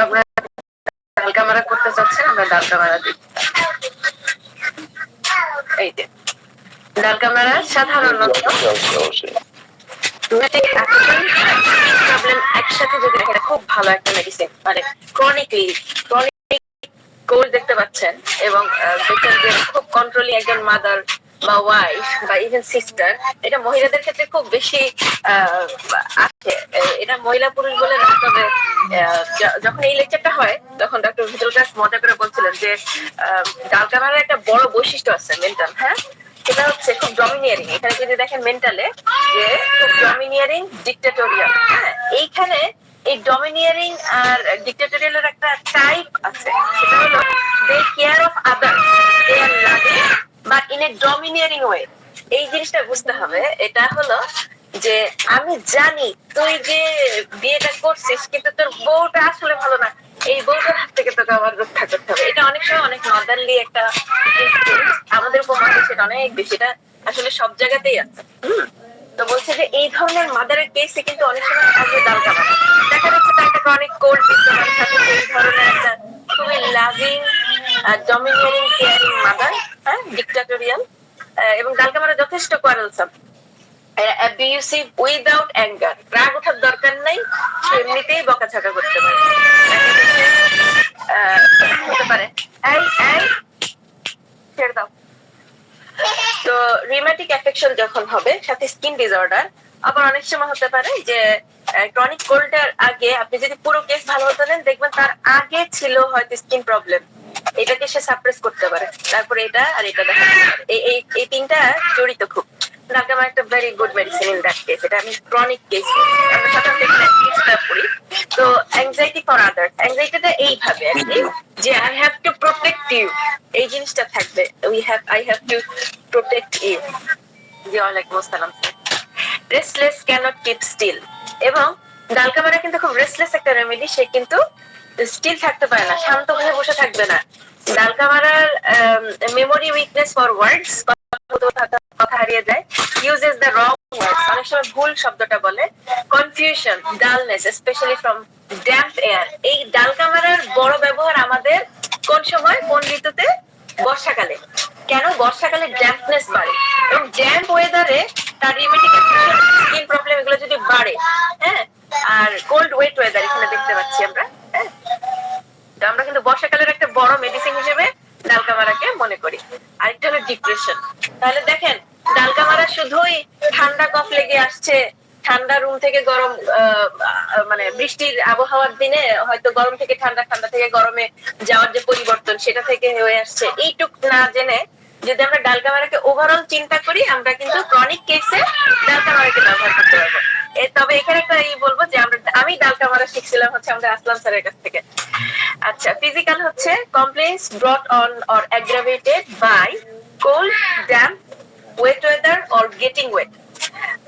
আপনারা ডাল কামারা করতে চাচ্ছেন, আমরা ডাল কামারা দিই। এই যে ডাল কামারা সাধারণত প্রবলেম একসাথে যদি দেখেন, খুব ভালো একটা মেডিসিন, মানে ক্রনিক কোর্স দেখতে পাচ্ছেন, এবং দেখছেন যে খুব কন্ট্রোলিং একজন মাদার বা ওয়াইফ বা ইভেন সিস্টার, এটা মহিলাদের ক্ষেত্রে খুব বেশি আছে। এটা মহিলা পুরুষ বলে না, তবে যখন এই লেকচারটা হয় তখন ডক্টর ভিতরুল কাস মজা করে বলছিলেন যে ডাল কামারের একটা বড় বৈশিষ্ট্য আছে মেন্টাল, হ্যাঁ, সেটা হচ্ছে খুব ডমিনিয়ারিং। এখানে যদি দেখেন মেন্টালে যে খুব ডমিনিয়ারিং ডিক্টেটোরিয়াল, হ্যাঁ, এইখানে এই ডমিনিয়ারিং আর ডিক্টেটোরিয়ালের একটা টাইপ আছে, সেটা হলো they care of others, they are loving but in a domineering way. এই জিনিসটা বুঝতে হবে। এটা হলো যে আমি জানি তুই যে বিয়েটা করছিস, কিন্তু তোর বউটা আসলে ভালো না, এই বউটার হাত থেকে তোকে আবার রক্ষা করতে হবে। এটা অনেক সময় অনেক মাদারলি একটা আমাদের উপমহাদেশে সেটা অনেক বেশি, এটা আসলে সব জায়গাতেই আছে। তো বলছে যে এই ধরনের মাদারের কেসে কিন্তু অনেক সময় আসবে ডাল কামারা। দেখা যাচ্ছে তার একটা অনেক কোল্ড বিদ্যমান থাকে, এই ধরনের একটা খুবই লাভিং ডমিনিয়ারিং কেয়ারিং মাদার, হ্যাঁ, ডিক্টাটোরিয়াল, এবং ডাল কামারা যথেষ্ট কোয়ারেলসাম, অ্যাবিউসিভ উইদাউট অ্যাঙ্গার। রাগ ওঠার দরকার নাই, সে এমনিতেই বকাঝকা করতে পারে, হতে পারে এই এই ছেড়ে দাও। তো রিউমেটিক অ্যাফেকশন যখন হবে, সাথে স্কিন ডিসঅর্ডার, আবার অনেক সময় হতে পারে যে ক্রনিক কোল্ডের আগে আপনি যদি পুরো কেস ভালো হতে দেন, দেখবেন তার আগে ছিল হয়তো স্কিন প্রবলেম, এটাকে সে সাপ্রেস করতে পারে, তারপরে এটা আর এটা দেখা এই তিনটা জড়িত খুব। ডাল কামারা একটা very good medicine in that case. এটা আমি ক্রনিক কেস, আমরা সাধারণত এখানে করি। তো অ্যাংজাইটি ফর আদার্স, অ্যাংজাইটিটা এইভাবে আর কি, যে I have to protect you, এই জিনিসটা থাকবে, I have to protect you. জি, ওয়ালাইকুম আসসালাম। রেস্টলেস ক্যানট কিপ স্টিল, এবং ডাল কামারা কিন্তু খুব রেস্টলেস একটা রেমেডি, সে কিন্তু স্টিল থাকতে পারে না, শান্ত হয়ে বসে থাকবে না। ডাল কামারার মেমোরি উইকনেস ফর ওয়ার্ডস, কথা হারিয়ে যায়, ইউজেস দ্য রং ওয়ার্ডস, অনেক সময় ভুল শব্দটা বলে, confusion, dullness specially from damp air. এই ডাল কামারার বড় ব্যবহার আমাদের কোন সময়, কোন ঋতুতে? বর্ষাকালে। কেন? বর্ষাকালে ড্যাম্পনেস বাড়ে, এবং ড্যাম্প ওয়েদারে তার রিউমেটিক অ্যাফেকশন, স্কিন প্রবলেম, এগুলো যদি বাড়ে, হ্যাঁ, আর কোল্ড ওয়েট ওয়েদার এখানে দেখতে পাচ্ছি আমরা, হ্যাঁ, তো আমরা কিন্তু বর্ষাকালের একটা বড় মেডিসিন হিসেবে ডাল কামারাকে মনে করি। আরেকটা হলো ডিপ্রেশন। তাহলে দেখেন ডাল কামারা শুধুই ঠান্ডা কফ লেগে আসছে, ঠান্ডা রুম থেকে গরম, মানে বৃষ্টির আবহাওয়ার দিনে হয়তো গরম থেকে ঠান্ডা, ঠান্ডা থেকে গরমে যাওয়ার যে পরিবর্তন, সেটা থেকে হয়ে আসছে, এইটুক না জেনে যদি আমরা ডাল কামারাকে ওভারঅল চিন্তা করি, আমরা কিন্তু ক্রনিক কেসে ডাল কামারাকে ব্যবহার করতে পারবো। তবে এখানে একটা বলবো যে আমি ডাল কামারা শিখছিলাম হচ্ছে আমাদের আসলাম স্যারের কাছ থেকে। আচ্ছা, ফিজিক্যাল হচ্ছে complaints brought on or aggravated by cold, damp, wet weather or getting wet.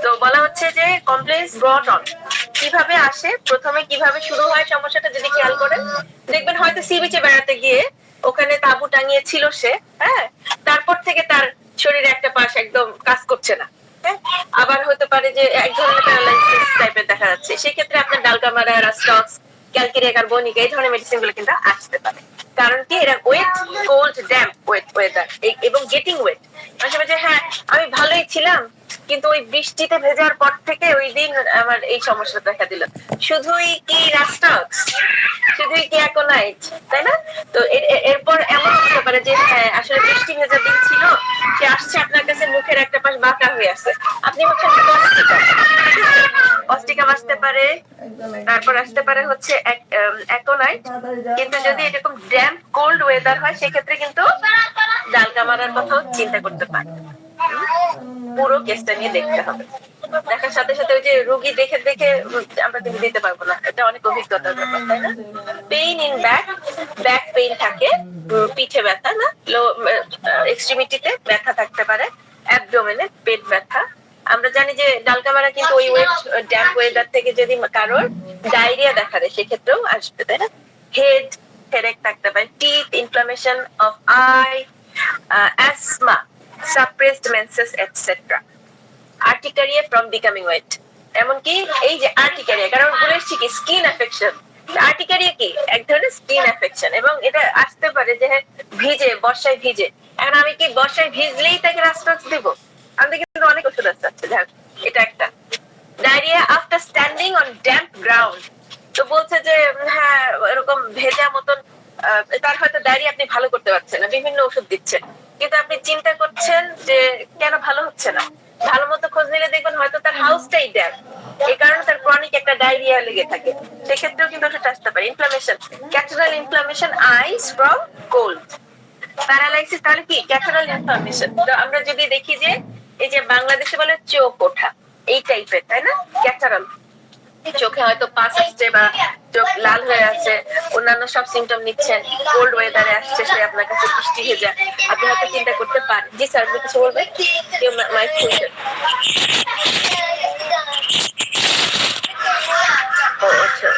তো বলা হচ্ছে যে কমপ্লেইন্স ব্রট অন কিভাবে আসে, প্রথমে কিভাবে শুরু হয় সমস্যাটা যদি খেয়াল করেন, দেখবেন হয়তো সি বিচে বেড়াতে গিয়ে ওখানে তাঁবু টাঙিয়ে ছিল সে, হ্যাঁ, তারপর থেকে তার শরীরে একটা পাশ একদম কাজ করছে না, হ্যাঁ, আবার হতে পারে যে এক ধরনের প্যারালাইসিস টাইপের দেখা যাচ্ছে, সেক্ষেত্রে আপনার ডাল কামারা, রাস্টক্স, ক্যালকেরিয়া কার্বনিকা, এই ধরনের মেডিসিন গুলো কিন্তু আসতে পারে। কারণ কি, এরা ওয়েট, কোল্ড, ড্যাম্প ওয়েদার এবং গেটিং ওয়েট, মাঝে মাঝে, হ্যাঁ, আমি ভালোই ছিলাম, কিন্তু ওই বৃষ্টিতে ভেজার পর থেকে ওই দিন আমার এই সমস্যা দেখা দিল। শুধুই কি রাস্টক্স, শুধুই কি অ্যাকোনাইট, তাই না? তো এরপর এমন হতে পারে যে হ্যাঁ, আসলে বৃষ্টি ভেজা দিন ছিল, সে আসছে আপনার কাছে, মুখের একটা পাশ বাঁকা হয়ে আছে, আপনি হচ্ছেন অস্টিকাম আসতে পারে, তারপর আসতে পারে হচ্ছে অ্যাকোনাইট। কিন্তু যদি এরকম ড্যাম্প কোল্ড ওয়েদার হয়, সেক্ষেত্রে কিন্তু ডাল কামারার কথাও চিন্তা করতে পারে। পুরো কেসটা নিয়ে দেখতে হবে, দেখার সাথে সাথে ওই যে রোগী দেখে দেখে আমরা কিন্তু দিতে পারবো না, এটা অনেক অভিজ্ঞতার ব্যাপার, তাই না? পেইন ইন ব্যাক পেইন থাকে, পিঠে ব্যথা, না, লো এক্সট্রিমিটিতে ব্যথা থাকতে পারে, অ্যাবডোমেনে পেট ব্যথা। আমরা জানি যে ডাল কামারা কিন্তু ওই ড্যাম্প ওয়েদার থেকে যদি কারোর ডায়রিয়া দেখা দেয়, সেক্ষেত্রেও আসবে, তাই না? হেডেক থাকতে পারে, teeth inflammation of eye, asthma, suppressed menses etcetera. Urticaria from becoming wet. এমনকি এই যে আর্টিকারিয়া, কারণ বলে এসছি কি স্কিন অ্যাফেকশন, আর্টিকারিয়া কি এক ধরনের স্কিন অ্যাফেকশন, এবং এটা আসতে পারে যে ভিজে, বর্ষায় ভিজে। এখন আমি কি বর্ষায় ভিজলেই তাকে রাস্ট্রাক্স দিব? আমাদের কিন্তু অনেক ওষুধ আছে, যাক এটা একটা। Diarrhoea after standing on damp ground, তো বলছে যে হ্যাঁ এরকম ভেজা মতন, তার হয়তো ডায়রিয়া আপনি ভালো করতে পারছেন না, বিভিন্ন ওষুধ দিচ্ছেন, কিন্তু আপনি চিন্তা করছেন যে কেন ভালো হচ্ছে না। ভালো মতো খোঁজ নিলে দেখবেন হয়তো তার হাউসটাই ড্যাম্প, এই কারণে তার ক্রনিক একটা ডায়রিয়া লেগে থাকে। সেক্ষেত্রেও কিন্তু ওষুধ আসতে পারে। Inflammation, catarrhal inflammation, eyes from cold. Paralysis তাহলে কি ক্যাটারাল ইনফ্লামেশন। তো আমরা যদি দেখি যে এই যে বাংলাদেশে বলে চোখ ওঠা, এই টাইপের, তাই না? ক্যাটারাল, চোখে হয়তো পাস আসছে বা চোখ লাল হয়ে আছে, অন্যান্য সব সিমটম নিচ্ছেন, কোল্ড ওয়েদারে আসছে, সে আপনার কাছে বৃষ্টি ভেজা, আপনি হয়তো চিন্তা করতে পারেন। জি স্যার, আপনি কিছু বলবেন? কেউ মাইক খুলছেন? ও আচ্ছা,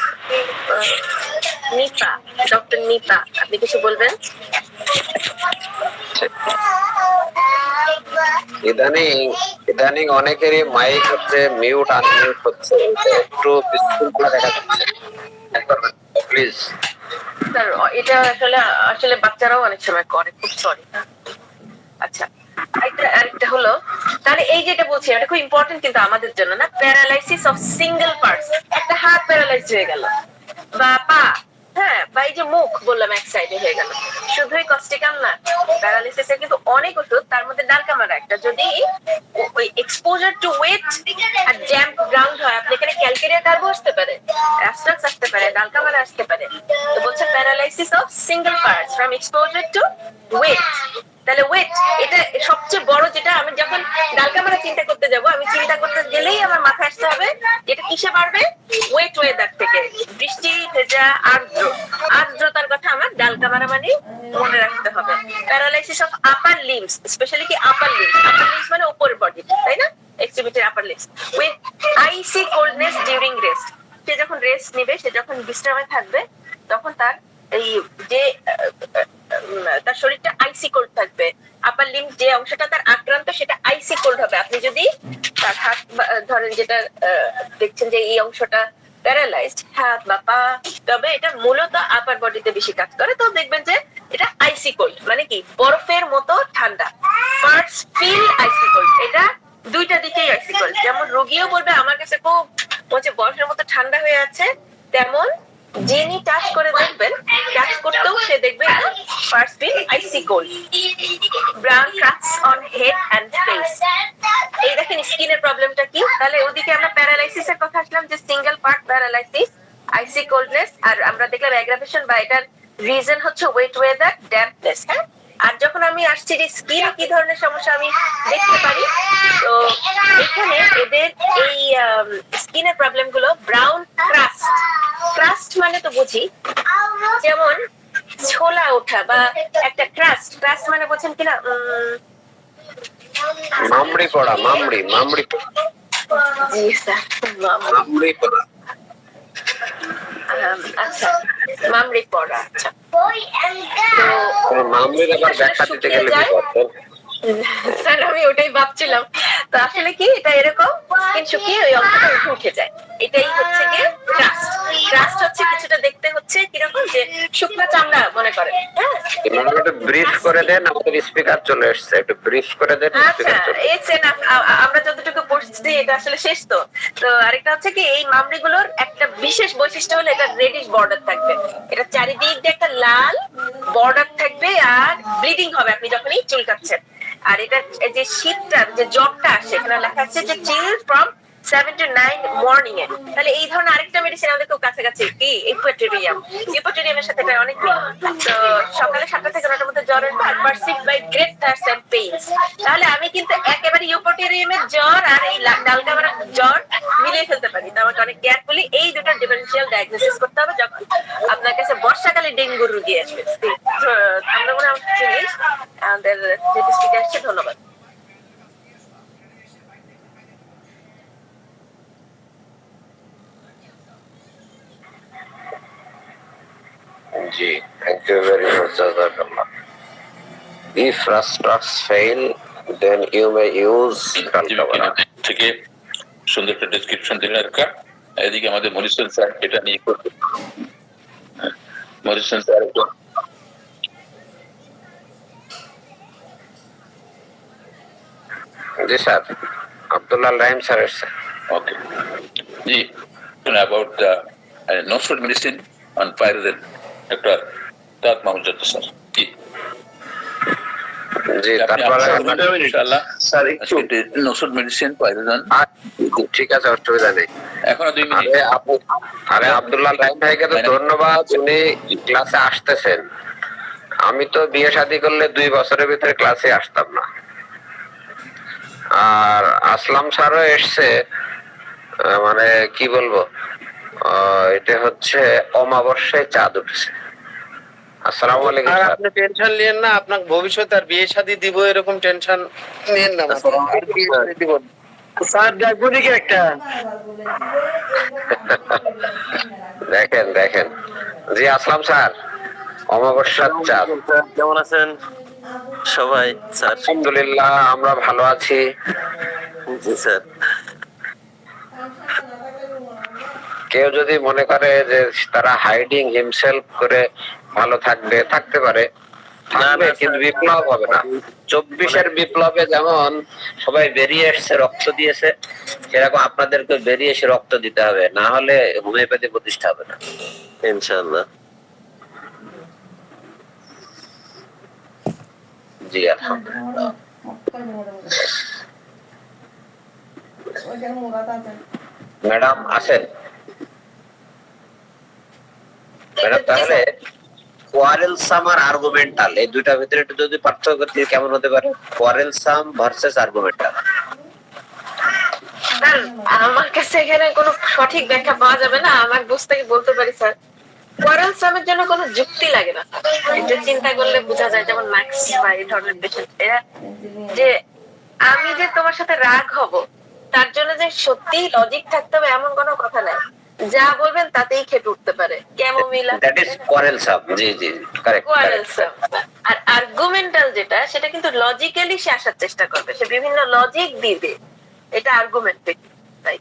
নিপা, ডক্টর নিপা, আপনি কিছু বলবেন? ইদানিং ইদানিং অনেকেরই মাইক হচ্ছে মিউট আনমিউট হচ্ছে, একটু বিশৃঙ্খলা দেখা যাচ্ছে, প্লিজ। স্যার এটা আসলে আসলে বাচ্চারাও অনেক সময় করে, খুব সরি। আচ্ছা, আরেকটা হলো, তাহলে এই যেটা বলছি এটা খুব ইম্পর্টেন্ট কিন্তু আমাদের জন্য না, প্যারালাইসিস অফ সিঙ্গেল পার্টস, একটা হাত প্যারালাইজ হয়ে গেল বা পা, হ্যাঁ, বা এই যে মুখ বললাম এক সাইডে হয়ে গেল, শুধুই কস্টিকাম না, প্যারালাইসিসের কিন্তু অনেক ওষুধ, তার মধ্যে ডালকামারা একটা। যদি ওই এক্সপোজার টু ওয়েট আর জ্যাম্প গ্রাউন্ড হয়, আপনি এখানে ক্যালকেরিয়া কার্বো আসতে পারে, অ্যাস্ট্রাক্স আসতে পারে, ডালকামারা আসতে পারে। তো বলছে paralysis of single parts from exposure to wet. তাহলে ওয়েট এটা সবচেয়ে বড়, যেটা আমি যখন ডালকামারা চিন্তা করতে যাব, আমি চিন্তা করতে গেলেই আমার মাথায় আসতে হবে যেটা কিসে বাড়বে, ওয়েট ওয়েদার থেকে, বৃষ্টি ভেজা আর্দ্র, আর্দ্রতার কথা আমার ডালকামারা মানে মনে রাখতে হবে। Paralysis of upper limbs, specially কি আপার লিম্বস, আপার লিম্বস মানে উপরের বডি, তাই না? এক্সট্রিমিটির upper limbs with icy coldness during rest. সে যখন রেস্ট নেবে, সে যখন বিশ্রামে থাকবে, তখন তার এই যে তার শরীরটা আইসি কোল্ড থাকবে, আপার লিম্ব যে অংশটা তার আক্রান্ত সেটা আইসি কোল্ড হবে। আপনি যদি তার হাত ধরেন, যেটা দেখছেন যে এই অংশটা প্যারালাইজড, হাত বা পা, তবে এটা মূলত আপার বডিতে বেশি কাজ করে, তো দেখবেন যে এটা আইসি কোল্ড, মানে কি বরফের মতো ঠান্ডা, পার্টস ফিল আইসি কোল্ড। এটা দুইটা দিকেই আইসি কোল্ড, যেমন রোগীও বলবে আমার কাছে খুব হচ্ছে বরফের মতো ঠান্ডা হয়ে আছে, তেমন যিনি টাচ করে দেখবেন, টাচ করতেও সে দেখবে first feel icy cold. Brown cracks on head and face, এই দেখেন স্কিনের প্রবলেমটা কি। তাহলে ওদিকে আমরা প্যারালাইসিস এর কথা আসলাম, যে সিঙ্গেল পার্ট প্যারালাইসিস, আইসি কোল্ডনেস, আর আমরা দেখলাম অ্যাগ্রাভেশন বা এটার রিজন হচ্ছে ওয়েট ওয়েদার, ড্যাম্পনেস। হ্যাঁ, আর যখন আমি আসছি যে স্কিনে কি ধরনের সমস্যা আমি দেখতে পারি, তো এখানে এদের এই স্কিনের প্রবলেম গুলো ব্রাউন ক্রাস্ট, ক্রাস্ট মানে তো বুঝি যেমন ছোলা ওঠা বা একটা ক্রাস্ট, ক্রাস্ট মানে বলছেন কিনা, মামড়ি পড়া, মামড়ি মামড়ি জি স্যার, মামড়ি পড়া। আচ্ছা, মামড়ি পড়া, আচ্ছা। তো মামড়ির আবার ব্যাখ্যা দিতে গেলে কি করতেন? স্যার আমি ওটাই ভাবছিলাম, তো আসলে কি এটা এরকম স্কিন শুকিয়ে ওই অংশটা উঠে যায়, এটাই হচ্ছে গিয়ে ক্রাস্ট। ক্রাস্ট হচ্ছে কিছুটা দেখতে হচ্ছে কিরকম, যে শুকনো চামড়া মনে করেন। হ্যাঁ, একটু ব্রিফ করে দেন, আমাদের স্পিকার চলে এসেছে, একটু ব্রিফ করে দেন। আচ্ছা, এই আমরা যতটুকু পড়ছি এটা আসলে শেষ। তো তো আরেকটা হচ্ছে কি, এই মামড়িগুলোর একটা বিশেষ বৈশিষ্ট্য হলো এটা রেডিশ বর্ডার থাকবে, এটা চারিদিক দিয়ে একটা লাল বর্ডার থাকবে, আর ব্লিডিং হবে আপনি যখনই চুলকাচ্ছেন। আর এটা যে শীতটার যে জ্বরটা আসে, এখানে লেখা আছে যে চিল ফ্রম 7 to 9 মর্নিং এ। তাহলে এই ধরনের আরেকটা মেডিসিন আমাদের খুব কাছাকাছি, কি ইকুয়েটোরিয়াম, ইকুয়েটোরিয়ামের সাথে এটা অনেক মিল। তো সকালে 7টা থেকে 9টার মধ্যে জ্বর আসবে, আর perceive by great thirst and pains. তাহলে আমি কিন্তু একেবারে ইকুয়েটোরিয়ামের জ্বর আর এই ডালকামারার জ্বর মিলিয়ে ফেলতে পারি। তো আমাকে অনেক কেয়ারফুলি এই দুটো ডিফারেন্সিয়াল ডায়াগনোসিস করতে হবে যখন আপনার কাছে বর্ষাকালে ডেঙ্গুর রোগী আসবে। আমরা মনে হয় জিনিস আমাদের যেটি স্পিকার আসছে, ধন্যবাদ। জি, thank you very much, Jazakallah. If Rastrax fail, then you may use Talcavara. থেকে সুন্দর একটা ডেসক্রিপশন দিলেন একটা। এদিকে আমাদের মরিসন স্যার এটা নিয়ে করবে। মরিসন স্যার জি স্যার, আব্দুল্লাহ রাহিম স্যার এসছে। ওকে জি, about the no-food medicine on pyrogen, Dr. Taat Mahmood Jattu sir. জি, জি তারপরে ইনশাআল্লাহ স্যার একটু no-food medicine pyrogen। ঠিক আছে, অসুবিধা নেই। এখনো 2 মিনিট। আরে আব্দুল্লাহ রাহিম ভাইকে তো ধন্যবাদ, উনি ক্লাসে আসতেছেন। আমি তো বিয়ে শাদী করলে 2 বছরের ভিতরে ক্লাসে আসতাম না। আর আসলাম স্যারও এসছে, মানে কি বলবো, এটা হচ্ছে অমাবস্যায় চাঁদ উঠেছে। আসসালামু আলাইকুম আর স্যার। আপনি টেনশন নিয়েন না, আপনার ভবিষ্যতে আর বিয়ে শাদী দিব এরকম টেনশন নিয়েন না। আর বিয়ে শাদী দিব না। স্যার ডাকবো নাকি একটা? দেখেন দেখেন, জি আসলাম স্যার, অমাবস্যার চাঁদ। কেমন আছেন সবাই? স্যার আলহামদুলিল্লাহ আমরা ভালো আছি। জি স্যার। কেউ যদি মনে করে যে তারা হাইডিং হিমসেলফ করে ভালো থাকবে, থাকতে পারে, থাকবে, কিন্তু বিপ্লব হবে না। 24-এর বিপ্লবে যেমন সবাই বেরিয়ে এসছে, রক্ত দিয়েছে, সেরকম আপনাদেরকে বেরিয়ে এসে রক্ত দিতে হবে, না হলে হোমিওপ্যাথি প্রতিষ্ঠা হবে না ইনশাআল্লাহ। জি আলহামদুলিল্লাহ। ম্যাডাম আছেন? ম্যাডাম তাহলে কোয়ারেলসাম আর আর্গুমেন্টাল, এই দুইটার ভিতরে একটু যদি পার্থক্য করতে কেমন হতে পারে? কোয়ারেলসাম ভার্সেস আর্গুমেন্টাল। স্যার আমার কাছে এখানে কোনো সঠিক ব্যাখ্যা পাওয়া যাবে না, আমার বুঝতে বলতে পারি স্যার, কোয়ারেলসামের জন্য কোনো যুক্তি লাগে না। এটা চিন্তা করলে বোঝা যায়, যেমন ম্যাক্স বা এই ধরনের পেশেন্ট এরা, যে আমি যে তোমার সাথে রাগ হব তার জন্য যে সত্যি লজিক থাকতে হবে এমন কোনো কথা নাই। যা বলবেন তাতেই খেপে উঠতে পারে। Chamomilla, that is quarrelsome. জি জি কারেক্ট। কোয়ারেলসাম। আর আর্গুমেন্টাল যেটা, সেটা কিন্তু লজিক্যালি সে আসার চেষ্টা করবে, সে বিভিন্ন লজিক দিবে। এটা আর্গুমেন্টিভ, তাই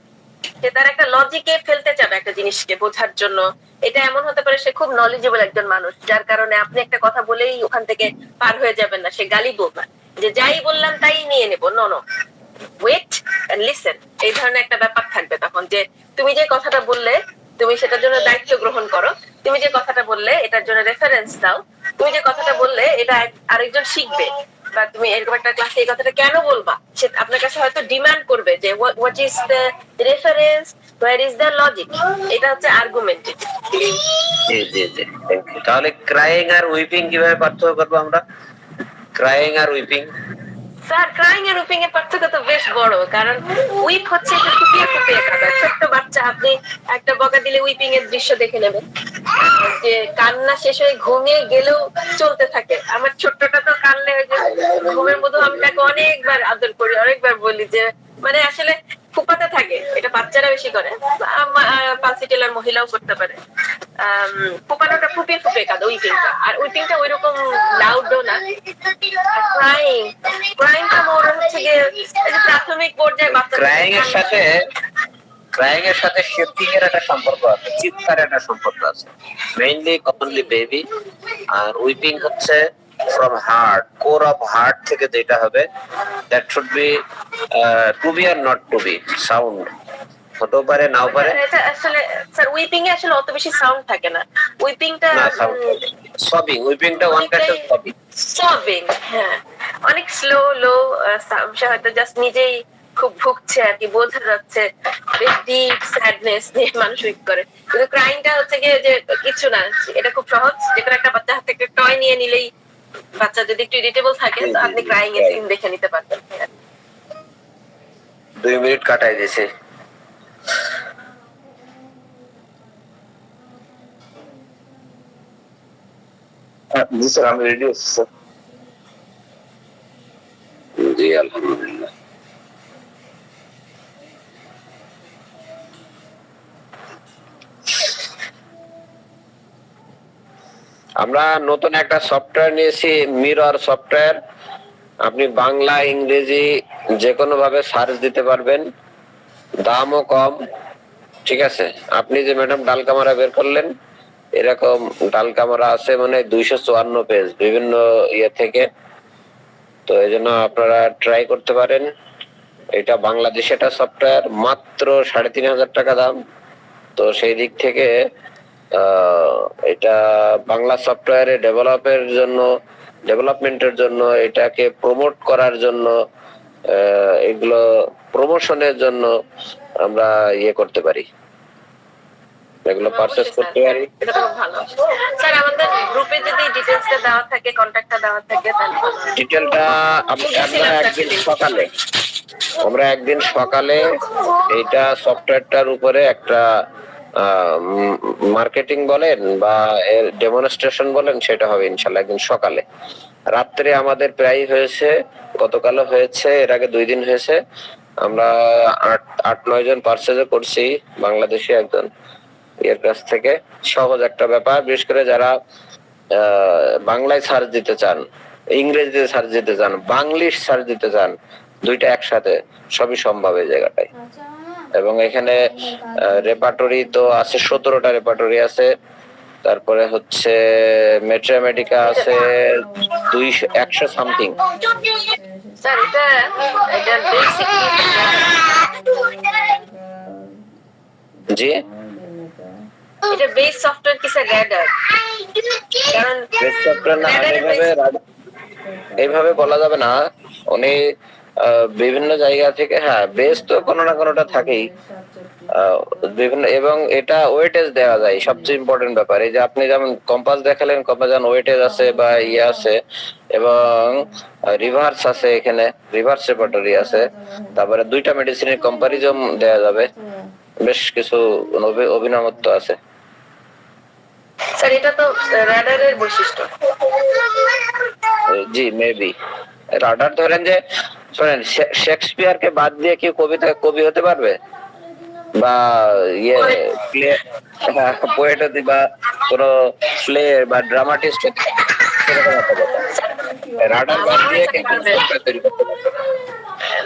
সে তার একটা লজিকে ফেলতে চাবে একটা জিনিসকে বোঝার জন্য। এটা এমন হতে পারে সে খুব নলেজেবল একজন মানুষ, যার কারণে আপনি একটা কথা বলেই ওখান থেকে পার হয়ে যাবেন না, সে গালি বলবে যে যাই বললাম তাই নিয়ে নেবো। No no, wait and listen, এই ধরনের একটা ব্যাপার থাকবে তখন। যে তুমি যে কথাটা বললে তুমি সেটার জন্য দায়িত্ব গ্রহণ করো, তুমি যে কথাটা বললে এটার জন্য রেফারেন্স দাও, তুমি যে কথাটা বললে এটা আরেকজন শিখবে, বা তুমি এরকম একটা ক্লাসে এই কথাটা কেন বলবা, সে আপনার কাছে হয়তো ডিমান্ড করবে যে what is the reference, where is the logic. এটা হচ্ছে আর্গুমেন্টেড। জি জি জি, থ্যাংক ইউ। তাহলে ক্রাইং আর উইপিং কিভাবে পার্থক্য করবো আমরা? ক্রাইং আর উইপিং। স্যার ক্রাইং আর উইপিং এর পার্থক্য তো বেশ বড়, কারণ উইপ হচ্ছে একটা ফুপিয়ে ফুপিয়ে কাঁদা। ছোট্ট বাচ্চা, আপনি একটা বকা দিলে উইপিং এর দৃশ্য দেখে নেবেন, যে কান্না শেষ হয়ে ঘুমিয়ে গেলেও চলতে থাকে। আমার ছোট্টটা তো কানলে ওই যে ঘুমের মধ্যে আমি তাকে অনেকবার আদর করি, অনেকবার বলি যে মানে আসলে ফুপাতে থাকে। এটা বাচ্চারা বেশি করে, পালসিটেলার মহিলাও করতে পারে। ফুপানোটা ফুপিয়ে ফুপিয়ে কাঁদে, উইপিংটা। আর উইপিংটা ওইরকম লাউডও না। ক্রাইং, ক্রাইংটা মোর হচ্ছে গিয়ে এই যে প্রাথমিক পর্যায়ে বাচ্চা ক্রাইং এর সাথে শেপ্টিং এর একটা সম্পর্ক আছে, চিৎকারের একটা সম্পর্ক আছে, মেইনলি কমনলি বেবি। আর উইপিং হচ্ছে from heart, core of heart থেকে যেটা হবে, that should be to be or not to be. Sound হতেও পারে, নাও পারে। এটা আসলে স্যার উইপিং এ আসলে অত বেশি সাউন্ড থাকে না। উইপিংটা না, সাউন্ড সবিং, উইপিংটা ওয়ান কাইন্ড অফ সবিং। সবিং, হ্যাঁ, অনেক স্লো লো, সে হয়তো জাস্ট নিজেই খুব ভুগছে আর কি, বোঝা যাচ্ছে বেশ ডিপ স্যাডনেস নিয়ে মানুষ উইপ করে। কিন্তু ক্রাইংটা হচ্ছে গিয়ে যে কিছু না, এটা খুব সহজ। যেকোনো একটা বাচ্চা হাতে একটা টয় নিয়ে নিলেই, বাচ্চা যদি একটু ইরিটেবল থাকে তো আপনি ক্রাইং এর সিন দেখে নিতে পারবেন। 2 মিনিট কাটাই দিয়েছে। জি স্যার, আমি রেডি আছি স্যার। জি আলহামদুলিল্লাহ। আমরা নতুন একটা সফটওয়্যার নিয়েছি, মিরর সফটওয়্যার। আপনি বাংলা ইংরেজি যে কোনো ভাবে সার্চ দিতে পারবেন, দামও কম। ঠিক আছে, আপনি যে ম্যাডাম ডাল কামারা বের করলেন, এরকম ডাল কামারা আছে মানে 254 পেজ বিভিন্ন ইয়ে থেকে। তো এই জন্য আপনারা ট্রাই করতে পারেন। এটা বাংলাদেশে একটা সফটওয়্যার, মাত্র 3,500 টাকা দাম। তো সেই দিক থেকে এটা বাংলা সফটওয়্যারে ডেভেলপমেন্টের জন্য, এটাকে প্রমোট করার জন্য, এগুলো প্রমোশনের জন্য আমরা ইয়ে করতে পারি, এগুলো পারচেজ করতে পারি। এটা তো ভালো। স্যার আমাদের গ্রুপে যদি ডিটেইলসটা দেওয়া থাকে, কন্টাক্টটা দেওয়া থাকে তাহলে ভালো হয়। ডিটেলটা আমরা একদিন সকালে এইটা সফটওয়্যারটার উপরে একটা মার্কেটিং বলেন বা এর ডেমনস্ট্রেশন বলেন, সেটা হবে ইনশাল্লাহ একদিন সকালে। রাত্রে আমাদের প্রায় হয়েছে, গতকালও হয়েছে, এর আগে 2 দিন হয়েছে। আমরা 8-9 জন পারচেজ করছি বাংলাদেশি একজন এর কাছ থেকে। সহজ একটা ব্যাপার, বিশেষ করে যারা বাংলায় সার্চ দিতে চান, ইংরেজিতে সার্চ দিতে চান, বাংলিশ সার্চ দিতে চান, দুইটা একসাথে সবই সম্ভব এই জায়গাটায়। এবং এখানে রেপার্টরি তো আছে, 17টা রেপার্টরি আছে। তারপরে হচ্ছে ম্যাথমেটিকা আছে 100 সামথিং। স্যার এটা বেসিক জি, এটা বেস সফটওয়্যার কি স্যার র্যাডার? কারণ বেস সফটওয়্যার না, এইভাবে বলা যাবে না। উনি বিভিন্ন জায়গা থেকে, হ্যাঁ বেস তো কোনো না কোনোটা থাকেই, বিভিন্ন, এবং এটা ওয়েটেজ দেওয়া যায়। সবচেয়ে ইম্পর্টেন্ট ব্যাপার এই যে আপনি যেমন কম্পাস দেখালেন, কম্পাস যেমন ওয়েটেজ আছে বা ইয়ে আছে, এবং রিভার্স আছে, এখানে রিভার্স রেপার্টরি আছে। তারপরে 2টা মেডিসিনের কম্পারিজন দেওয়া যাবে, বেশ কিছু অভিনবত্ব আছে। স্যার এটা তো র্যাডারের বৈশিষ্ট্য। জি মেবি রাডার ধরেন যে, শোনেন, শেক্সপিয়ারকে বাদ দিয়ে কি কবি হতে পারবে, বা ইয়ে প্লে পোয়েট হতে, বা কোন প্লে বা ড্রামাটিস্ট হতে, সেরকম একটা কথা। রাডার বাদ দিয়ে কিন্তু software তৈরি করতে পারবে না।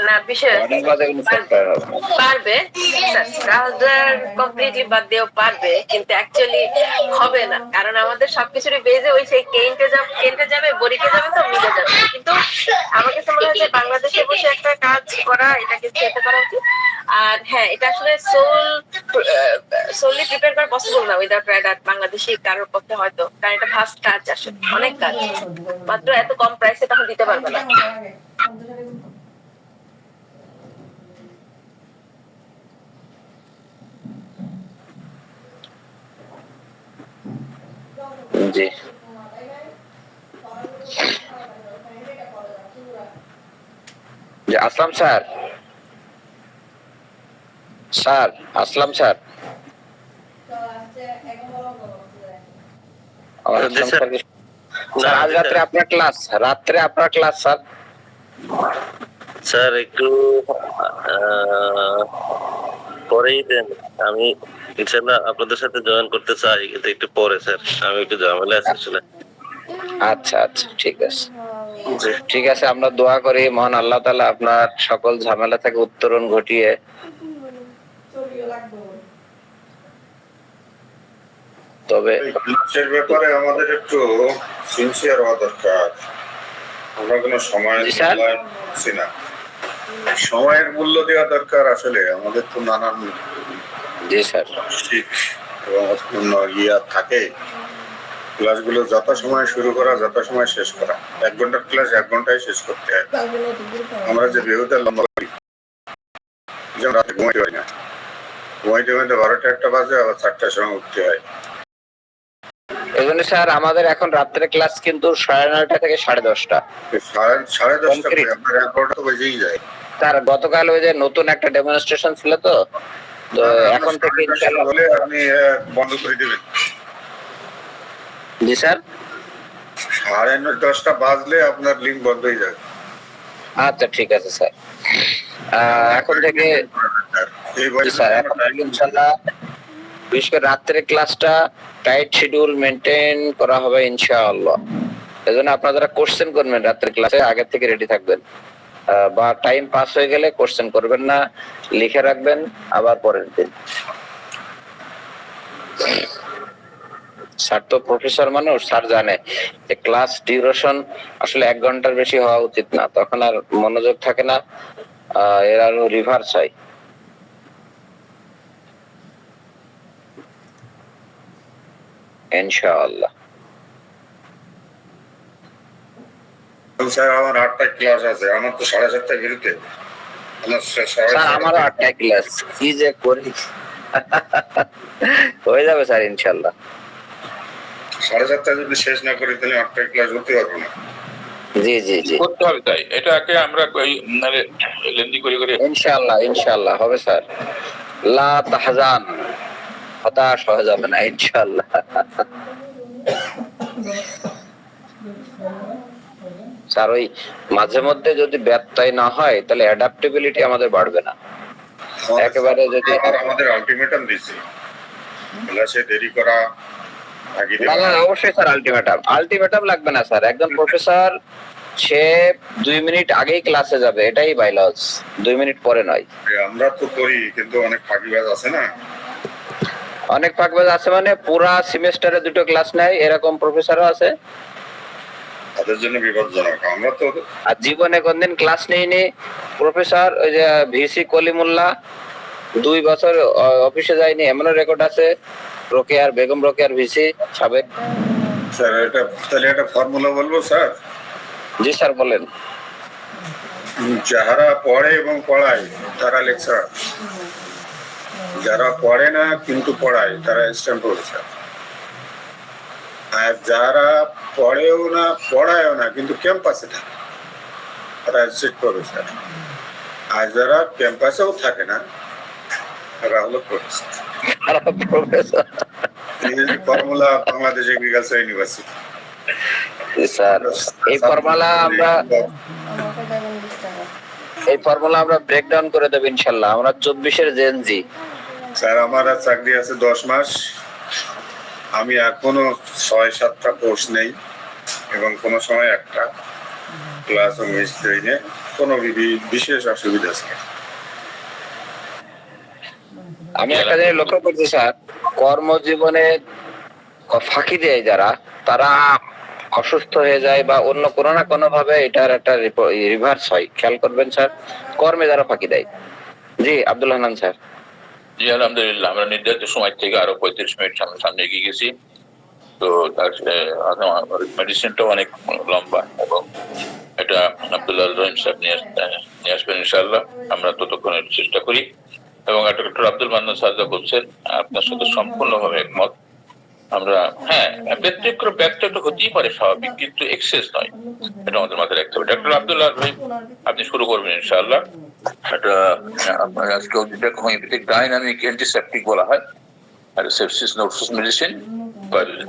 না বিষয় রাডার বাদে কোনো সফটওয়্যার হবে না। পারবে স্যার, রাউজার কমপ্লিটলি বাদ দিয়েও পারবে, কিন্তু অ্যাকচুয়ালি হবে না। কারণ আমাদের সবকিছুরই বেজে ওই সেই কেন্টে যাবে, বরিকে যাবে, তো মিলে যাবে। কিন্তু আমার কাছে মনে হয় যে বাংলাদেশে বসে একটা কাজ করা, এটাকে চেষ্টা করা উচিত। আর হ্যাঁ, এটা আসলে সোললি প্রিপেয়ার করা পসিবল না উইদাউট রাইডার বাংলাদেশি কারোর পক্ষে, হয়তো, কারণ এটা ভাস্ট কাজ, আসলে অনেক কাজ, মাত্র এত কম প্রাইসে তখন দিতে পারবে না। জি, আসলাম স্যার, আসলাম স্যার, স্যার আজ রাত্রে আপনার ক্লাস, স্যার। স্যার একটু পরেই দেন, আমি ইনশাআল্লাহ আপনাদের সাথে জয়েন করতে চাই, কিন্তু একটু পরে স্যার, আমি একটু ঝামেলা আছে আসলে। আচ্ছা আচ্ছা, ঠিক আছে, ঠিক আছে। আমরা দোয়া করি মহান আল্লাহ তাআলা আপনার সকল ঝামেলা থেকে উত্তরণ ঘটিয়ে তবে ক্লাসের ব্যাপারে আমাদের একটু সিনসিয়ার হওয়া দরকার। আমরা কোনো সময় দিচ্ছি না, সময়ের মূল্য দেওয়া দরকার। আসলে আমাদের তো নানান জি স্যার এবং অন্য ইয়া থাকে, ক্লাসগুলো যথাসময়ে শুরু করা, যথাসময়ে শেষ করা। 1 ঘন্টার ক্লাস 1 ঘন্টায় শেষ করতে হয়। আমরা যে বেহুদা লম্বা করি, যেমন রাতে ঘুমাইতে পারি না, ঘুমাইতে 12টা 1টা বাজে, আবার 4টার সময় উঠতে হয়। এই জন্য স্যার আমাদের এখন রাত্রে ক্লাস কিন্তু 9:30 থেকে 10:30। 10:30 আপনার 11টা তো বেজেই যায়। স্যার গতকাল ওই যে নতুন একটা ডেমনস্ট্রেশন ছিল, তো এখন থেকে ইনশাআল্লাহ বলে আপনি বন্ধ করে দিবেন। জি স্যার, 9:30 বাজলে আপনার লিঙ্ক বন্ধ হয়ে যাবে। আচ্ছা ঠিক আছে স্যার, এখন থেকে ইনশাআল্লাহ বিশেষ করে রাত্রের ক্লাসটা টাইট শিডিউল মেনটেন করা হবে ইনশাআল্লাহ। এজন্য আপনারা যারা কোশ্চেন করবেন রাত্রের ক্লাসে আগে থেকে রেডি থাকবেন, বা টাইম পাস হয়ে গেলে কোশ্চেন করবেন না, লিখে রাখবেন আবার পরের দিন। স্যার তো প্রফেসর মানুষ, স্যার জানে যে ক্লাস ডিউরেশন আসলে 1 ঘন্টার বেশি হওয়া উচিত না, তখন আর মনোযোগ থাকে না, এর আরো রিভার্স হয়। ইনশাআল্লাহ। স্যার আমার 8টায় ক্লাস আছে, আমার তো 7:30 বেরোতে। স্যার আমারও 8টায় ক্লাস, কি যে করি। হয়ে যাবে স্যার ইনশাআল্লাহ। 7:30 যদি শেষ না করি তাহলে 8টায় ক্লাস হতে পারবো না। জি জি জি, করতে হবে তাই, এটাকে আমরা ওই মানে লেন্দি করে করে ইনশাআল্লাহ ইনশাআল্লাহ হবে স্যার। লা তাহজান, হতাশ হয়ে যাবে না ইনশাআল্লাহ। স্যার ওই মাঝে মধ্যে যদি ব্যত্যয় না হয় তাহলে অ্যাডাপ্টেবিলিটি আমাদের বাড়বে না। একেবারে যদি আমাদের আলটিমেটাম দিছে, ক্লাসে দেরি করা, আগে না না অবশ্যই স্যার আলটিমেটাম লাগবে না স্যার। একজন প্রফেসর সে 2 মিনিট আগেই ক্লাসে যাবে, এটাই বাইলজ, 2 মিনিট পরে নয়। আমরা তো করি, কিন্তু অনেক ফাঁকিবাজ আছে না। অনেক ফাঁকবাজ আছে মানে পুরা সেমিস্টারে 2টো ক্লাস নেয় এরকম প্রফেসরও আছে। তাদের জন্য বিপজ্জনক। আমরা তো আর জীবনে কোনদিন ক্লাস নেয়নি প্রফেসর, ওই যে ভিসি কলিমুল্লাহ 2 বছর অফিসে যায়নি এমনও রেকর্ড আছে। বেগম রোকেয়ার ভিসি সাবেক। স্যার তাহলে একটা ফর্মুলা বলবো স্যার। জি স্যার বলেন। যারা পড়ে এবং পড়ায় তারা লেকচারার, যারা পড়ে না কিন্তু পড়ায় তারা স্ট্যান্ড প্রফেসর, আর যারা পড়েও না পড়ায়ও না কিন্তু ক্যাম্পাসে থাকে তারা অ্যাসিস্ট্যান্ট প্রফেসর, আর যারা ক্যাম্পাসেও থাকে না তারা হলো professor. Professor formula Bangladesh agriculture university. Sir এই ফর্মুলা আমরা ব্রেকডাউন করে দেব ইনশাআল্লাহ। আমরা 24-এর জেনজি। স্যার আমার চাকরি আছে 10 মাস, আমি এখনো 6-7টা কোর্স নেই এবং কোনো সময় একটা ক্লাসও মিস করিনি, কোনো বিশেষ অসুবিধা আছে। আমি একটা জিনিস লক্ষ্য করছি স্যার, কর্মজীবনে ফাঁকি দেয় যারা, তারা অসুস্থ হয়ে যায় বা অন্য কোনো না কোনো ভাবে এটার একটা রিভার্স হয়। খেয়াল করবেন স্যার, কর্মে যারা ফাঁকি দেয়। জি আব্দুল হান্নান স্যার। জি আলহামদুলিল্লাহ, আমরা নির্ধারিত সময় থেকে আরো 35 মিনিট সামনে এগিয়ে গেছি। তো তার মেডিসিনটাও অনেক লম্বা এবং এটা আব্দুল্লাহ রহিম সাহেব নিয়ে আসবেন ইনশাআল্লাহ। আমরা ততক্ষণের চেষ্টা করি। এবং ডক্টর আব্দুল মান্নান স্যার যা বলছেন আপনার সাথে সম্পূর্ণভাবে একমত আমরা। হ্যাঁ, ব্যত্যয়টা হতেই পারে স্বাভাবিক, কিন্তু এক্সেস নয়, এটা আমাদের মাথায় রাখতে হবে। ডক্টর আব্দুল্লাহ রহিম আপনি শুরু করবেন ইনশাআল্লাহ। এটা আপনার আজকে যেটাকে হোমিওপ্যাথিক ডাইনামিক অ্যান্টিসেপটিক বলা হয়, আর সেপসিস নোটসিস মেডিসিন বায়োলজি।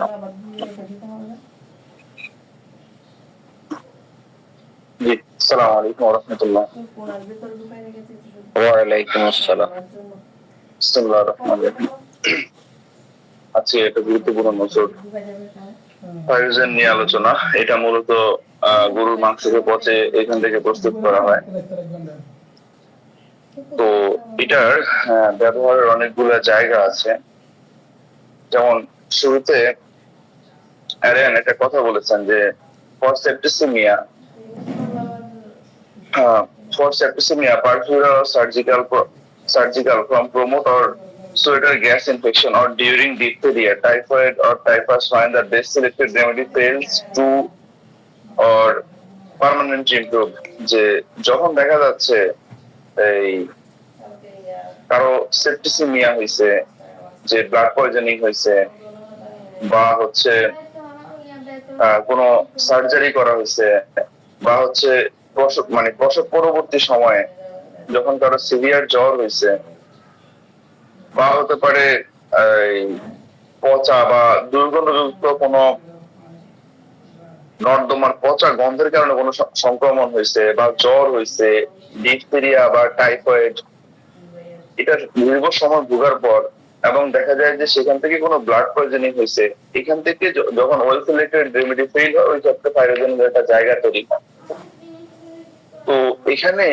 জি আসসালামু আলাইকুম ওয়া রাহমাতুল্লাহ। ওয়া আলাইকুম আসসালাম। বিসমিল্লাহির রহমানির রহিম। আজকে একটা গুরুত্বপূর্ণ নজর পাইরোজেন নিয়ে আলোচনা। এটা মূলত গরুর মাংসকে পচে এখান থেকে প্রস্তুত করা হয়। তো এটার ব্যবহারের অনেকগুলো জায়গা আছে। যেমন শুরুতে অ্যারেন একটা কথা বলেছেন যে for septicaemia perfural or surgical from promote or sweater gas infection or during diphtheria, typhoid or typhus when the best selected remedy fails to or permanently improve। যে যখন দেখা যাচ্ছে এই কারো সেপ্টিসিমিয়া হয়েছে, যে ব্লাড পয়জনিং হয়েছে, বা হচ্ছে কোনো সার্জারি করা হয়েছে, বা হচ্ছে প্রসব পরবর্তী সময়ে যখন কারো সিভিয়ার জ্বর হয়েছে, বা হতে পারে পচা বা দুর্গন্ধযুক্ত কোনো নর্দমার পচা গন্ধের কারণে কোনো সংক্রমণ হয়েছে, বা জ্বর হয়েছে, ডিফথেরিয়া বা টাইফয়েড, এটা দীর্ঘ সময় ভোগার পর এবং দেখা যায় যে সেখান থেকে কোনো ব্লাড পয়জনিং হয়েছে, এখান থেকে যখন ওয়েল সিলেক্টেড রেমেডি ফেল হয় ওই ক্ষেত্রে ফাইরোজেনের একটা জায়গা তৈরি হয়। তো এখানে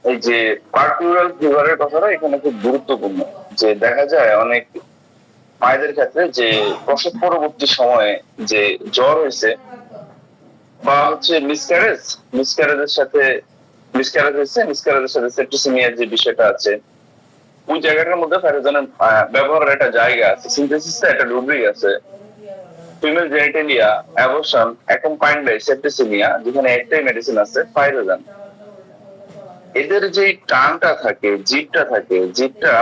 এই যে পার্টিকুলার ফিভারের কথাটা এখানে খুব গুরুত্বপূর্ণ, যে দেখা যায় অনেক মায়েদের ক্ষেত্রে যে প্রসব পরবর্তী সময়ে যে জ্বর হয়েছে বা হচ্ছে মিসক্যারেজের সাথে সেপ্টিসিমিয়ার যে বিষয়টা আছে, ওই জায়গাটার মধ্যে ফাইরোজেনের ব্যবহারের একটা জায়গা আছে, সিনথেসিসটা একটা রুব্রিক আছে, female genitalia abortion accompanied by septicemia, যেখানে একটাই মেডিসিন আছে ফাইরোজেন। এদের যে টানটা থাকে, জিপটা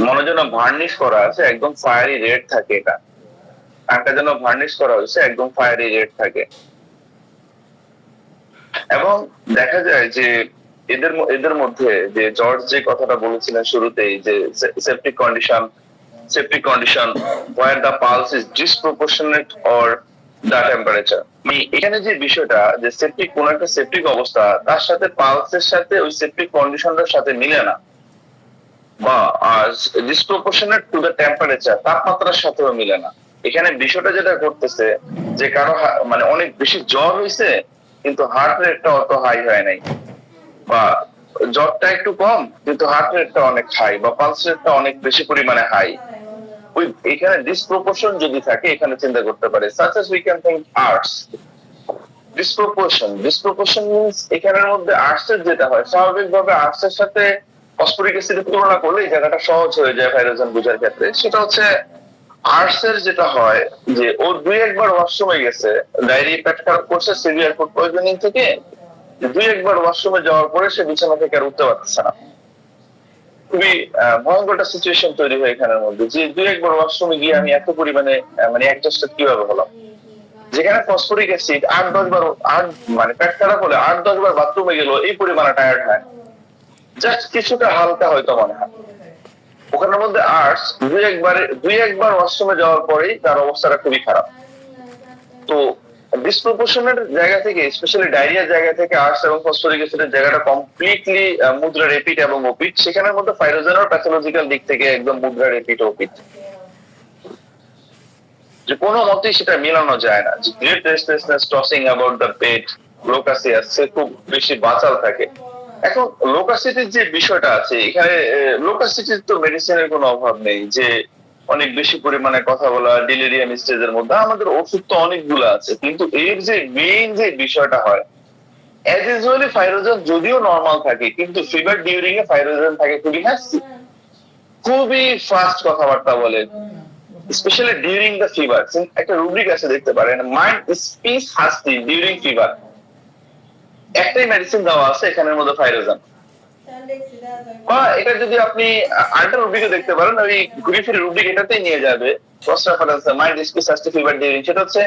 মনে যেন ভার্নিশ করা আছে, একদম ফায়ারি রেড থাকে, এটা টানটা যেন ভার্নিশ করা হয়েছে, একদম ফায়ারি রেড থাকে। এবং দেখা যায় যে এদের মধ্যে যে জর্জ যে কথাটা বলেছিলেন শুরুতেই, যে septic condition where the pulse is disproportionate or the temperature, এখানে যে বিষয়টা যে সেপ্টিক কোন একটা সেপ্টিক অবস্থা তার সাথে পালসের সাথে ওই সেপ্টিক কন্ডিশনটার সাথে মিলে না, বা ডিসপ্রপোর্শনেট টু দ্য টেম্পারেচার, তাপমাত্রার সাথেও মিলে না। এখানে বিষয়টা যেটা করতেছে যে কারো মানে অনেক বেশি জ্বর হয়েছে কিন্তু হার্ট রেটটা অত হাই হয় নাই, বা জ্বরটা একটু কম কিন্তু হার্ট রেটটা অনেক হাই, বা পালস রেটটা অনেক বেশি পরিমাণে হাই। ওই এখানে ডিসপ্রপোর্শন যদি থাকে এখানে চিন্তা করতে পারে, such as we can think arts disproportion means এখানের মধ্যে আর্টস এর যেটা হয় স্বাভাবিকভাবে আর্টস এর সাথে ফসফরিক অ্যাসিডের তুলনা করলে এই জায়গাটা সহজ হয়ে যায় ফাইরোজেন বোঝার ক্ষেত্রে। সেটা হচ্ছে আর্টস এর যেটা হয় যে ও 2-1 বার ওয়াশরুমে গেছে, ডায়রিয়া পেট খারাপ করছে সিভিয়ার ফুড পয়জনিং থেকে, 2-1 বার ওয়াশরুমে যাওয়ার পরে সে বিছানা থেকে আর উঠতে পারতেছে না। খুবই ভয়ঙ্কর একটা সিচুয়েশন তৈরি হয় এখানের মধ্যে, যে 2-1 বার ওয়াশরুমে গিয়ে আমি এত পরিমাণে মানে অ্যাডজাস্টেড কিভাবে হলাম। যেখানে ফসফরিক অ্যাসিড 8-10 বার মানে পেট খারাপ হলে 8-10 বার বাথরুমে গেল এই পরিমাণে টায়ার্ড হয়, জাস্ট কিছুটা হালকা হয়তো মনে হয়। ওখানের মধ্যে আর্টস 2-1 বার ওয়াশরুমে যাওয়ার পরেই তার অবস্থাটা খুবই খারাপ। তো ডিসপ্রপোর্শনের জায়গা থেকে, স্পেশালি ডায়রিয়ার জায়গা থেকে আর্টস এবং ফসফরিক অ্যাসিডের জায়গাটা কমপ্লিটলি মুদ্রা রেপিড এবং ওপিড। সেখানের মধ্যে ফাইরোজেনের প্যাথোলজিক্যাল দিক থেকে একদম মুদ্রা রেপিড ওপিড, যে কোনো মতেই সেটা মেলানো যায় না। যে great restlessness, tossing about the bed, loquacious, সে খুব বেশি বাচাল থাকে। এখন লোকাসিটির যে বিষয়টা আছে এখানে, লোকাসিটির তো মেডিসিনের কোনো অভাব নেই, যে অনেক বেশি পরিমাণে কথা বলা ডিলিরিয়াম স্টেজের মধ্যে আমাদের ওষুধ তো অনেকগুলো আছে, কিন্তু এর যে মেইন যে বিষয়টা হয় অ্যাজ ইউজুয়ালি ফাইরোজেন যদিও নর্মাল থাকে কিন্তু ফিভার ডিউরিং এ ফাইরোজেন থাকে খুবই হ্যাসি, খুবই ফাস্ট কথাবার্তা বলে, স্পেশালি ডিউরিং দ্য ফিভার। একটা রুব্রিক আছে দেখতে পারেন, মাইন্ড স্পিচ হাসি ডিউরিং ফিভার, একটাই মেডিসিন দেওয়া আছে এখানের মধ্যে ফাইরোজেন। বা এটা যদি আপনি আরেকটা রুব্রিকে দেখতে পারেন, ওই ঘুরে ফিরে রুব্রিক এটাতেই নিয়ে যাবে, ক্রস রেফারেন্স মাইন্ড স্পিচ হাসি ফিভার ডিউরিং, সেটা হচ্ছে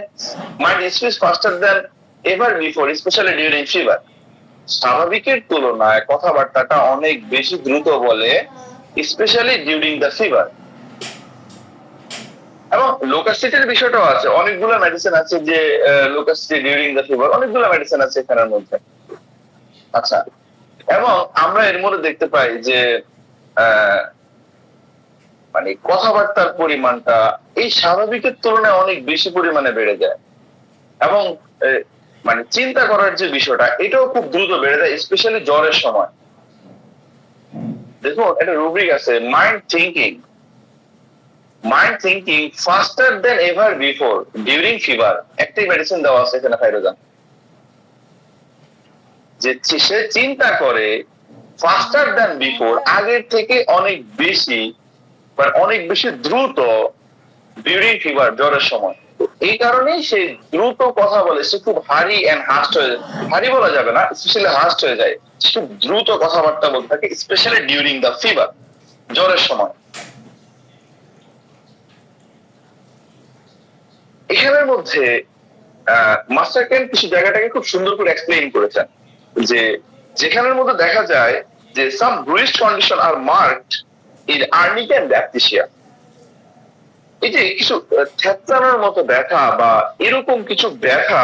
mind speech ফাস্টার than ever before specially during fever. স্বাভাবিকের তুলনায় কথাবার্তাটা অনেক বেশি দ্রুত বলে, স্পেশালি ডিউরিং দ্য ফিভার। এবং লোকাসিটির বিষয়টাও আছে, অনেকগুলো মেডিসিন আছে যে লোকাসিটি ডিউরিং দ্য ফিভার, অনেকগুলো মেডিসিন আছে এখানের মধ্যে। আচ্ছা, এবং আমরা এর মধ্যে দেখতে পাই যে মানে কথাবার্তার পরিমাণটা এই স্বাভাবিকের তুলনায় অনেক বেশি পরিমাণে বেড়ে যায়, এবং মানে চিন্তা করার যে বিষয়টা এটাও খুব দ্রুত বেড়ে যায়, স্পেশালি জ্বরের সময়। দেখুন একটা রুব্রিক আছে, মাইন্ড থিঙ্কিং ফাস্টার দেন এভার বিফোর ডিউরিং ফিভার, একটাই মেডিসিন দেওয়া আছে এখানে ফাইরোজেন। যে সে চিন্তা করে ফাস্টার দেন বিফোর, আগের থেকে অনেক বেশি বা অনেক বেশি দ্রুত ডিউরিং ফিভার, জ্বরের সময়। এই কারণেই সে দ্রুত কথা বলে, সে খুব হারি এন্ড হাস্ট হয়ে যায়, হারি বলা যাবে না, স্পেশালি হাস্ট হয়ে যায়, খুব দ্রুত কথাবার্তা বলতে থাকে, স্পেশালি ডিউরিং দ্য ফিভার, জ্বরের সময়। এখানের মধ্যে মাস্টার কেন কিছু জায়গাটাকে খুব সুন্দর করে এক্সপ্লেইন করেছেন, যে যেখানের মধ্যে দেখা যায় যে সাম ব্রুইস্ড কন্ডিশন আর marked in Arnica and Baptisia. এই যে কিছু থেতলানোর মতো ব্যথা বা এরকম কিছু ব্যথা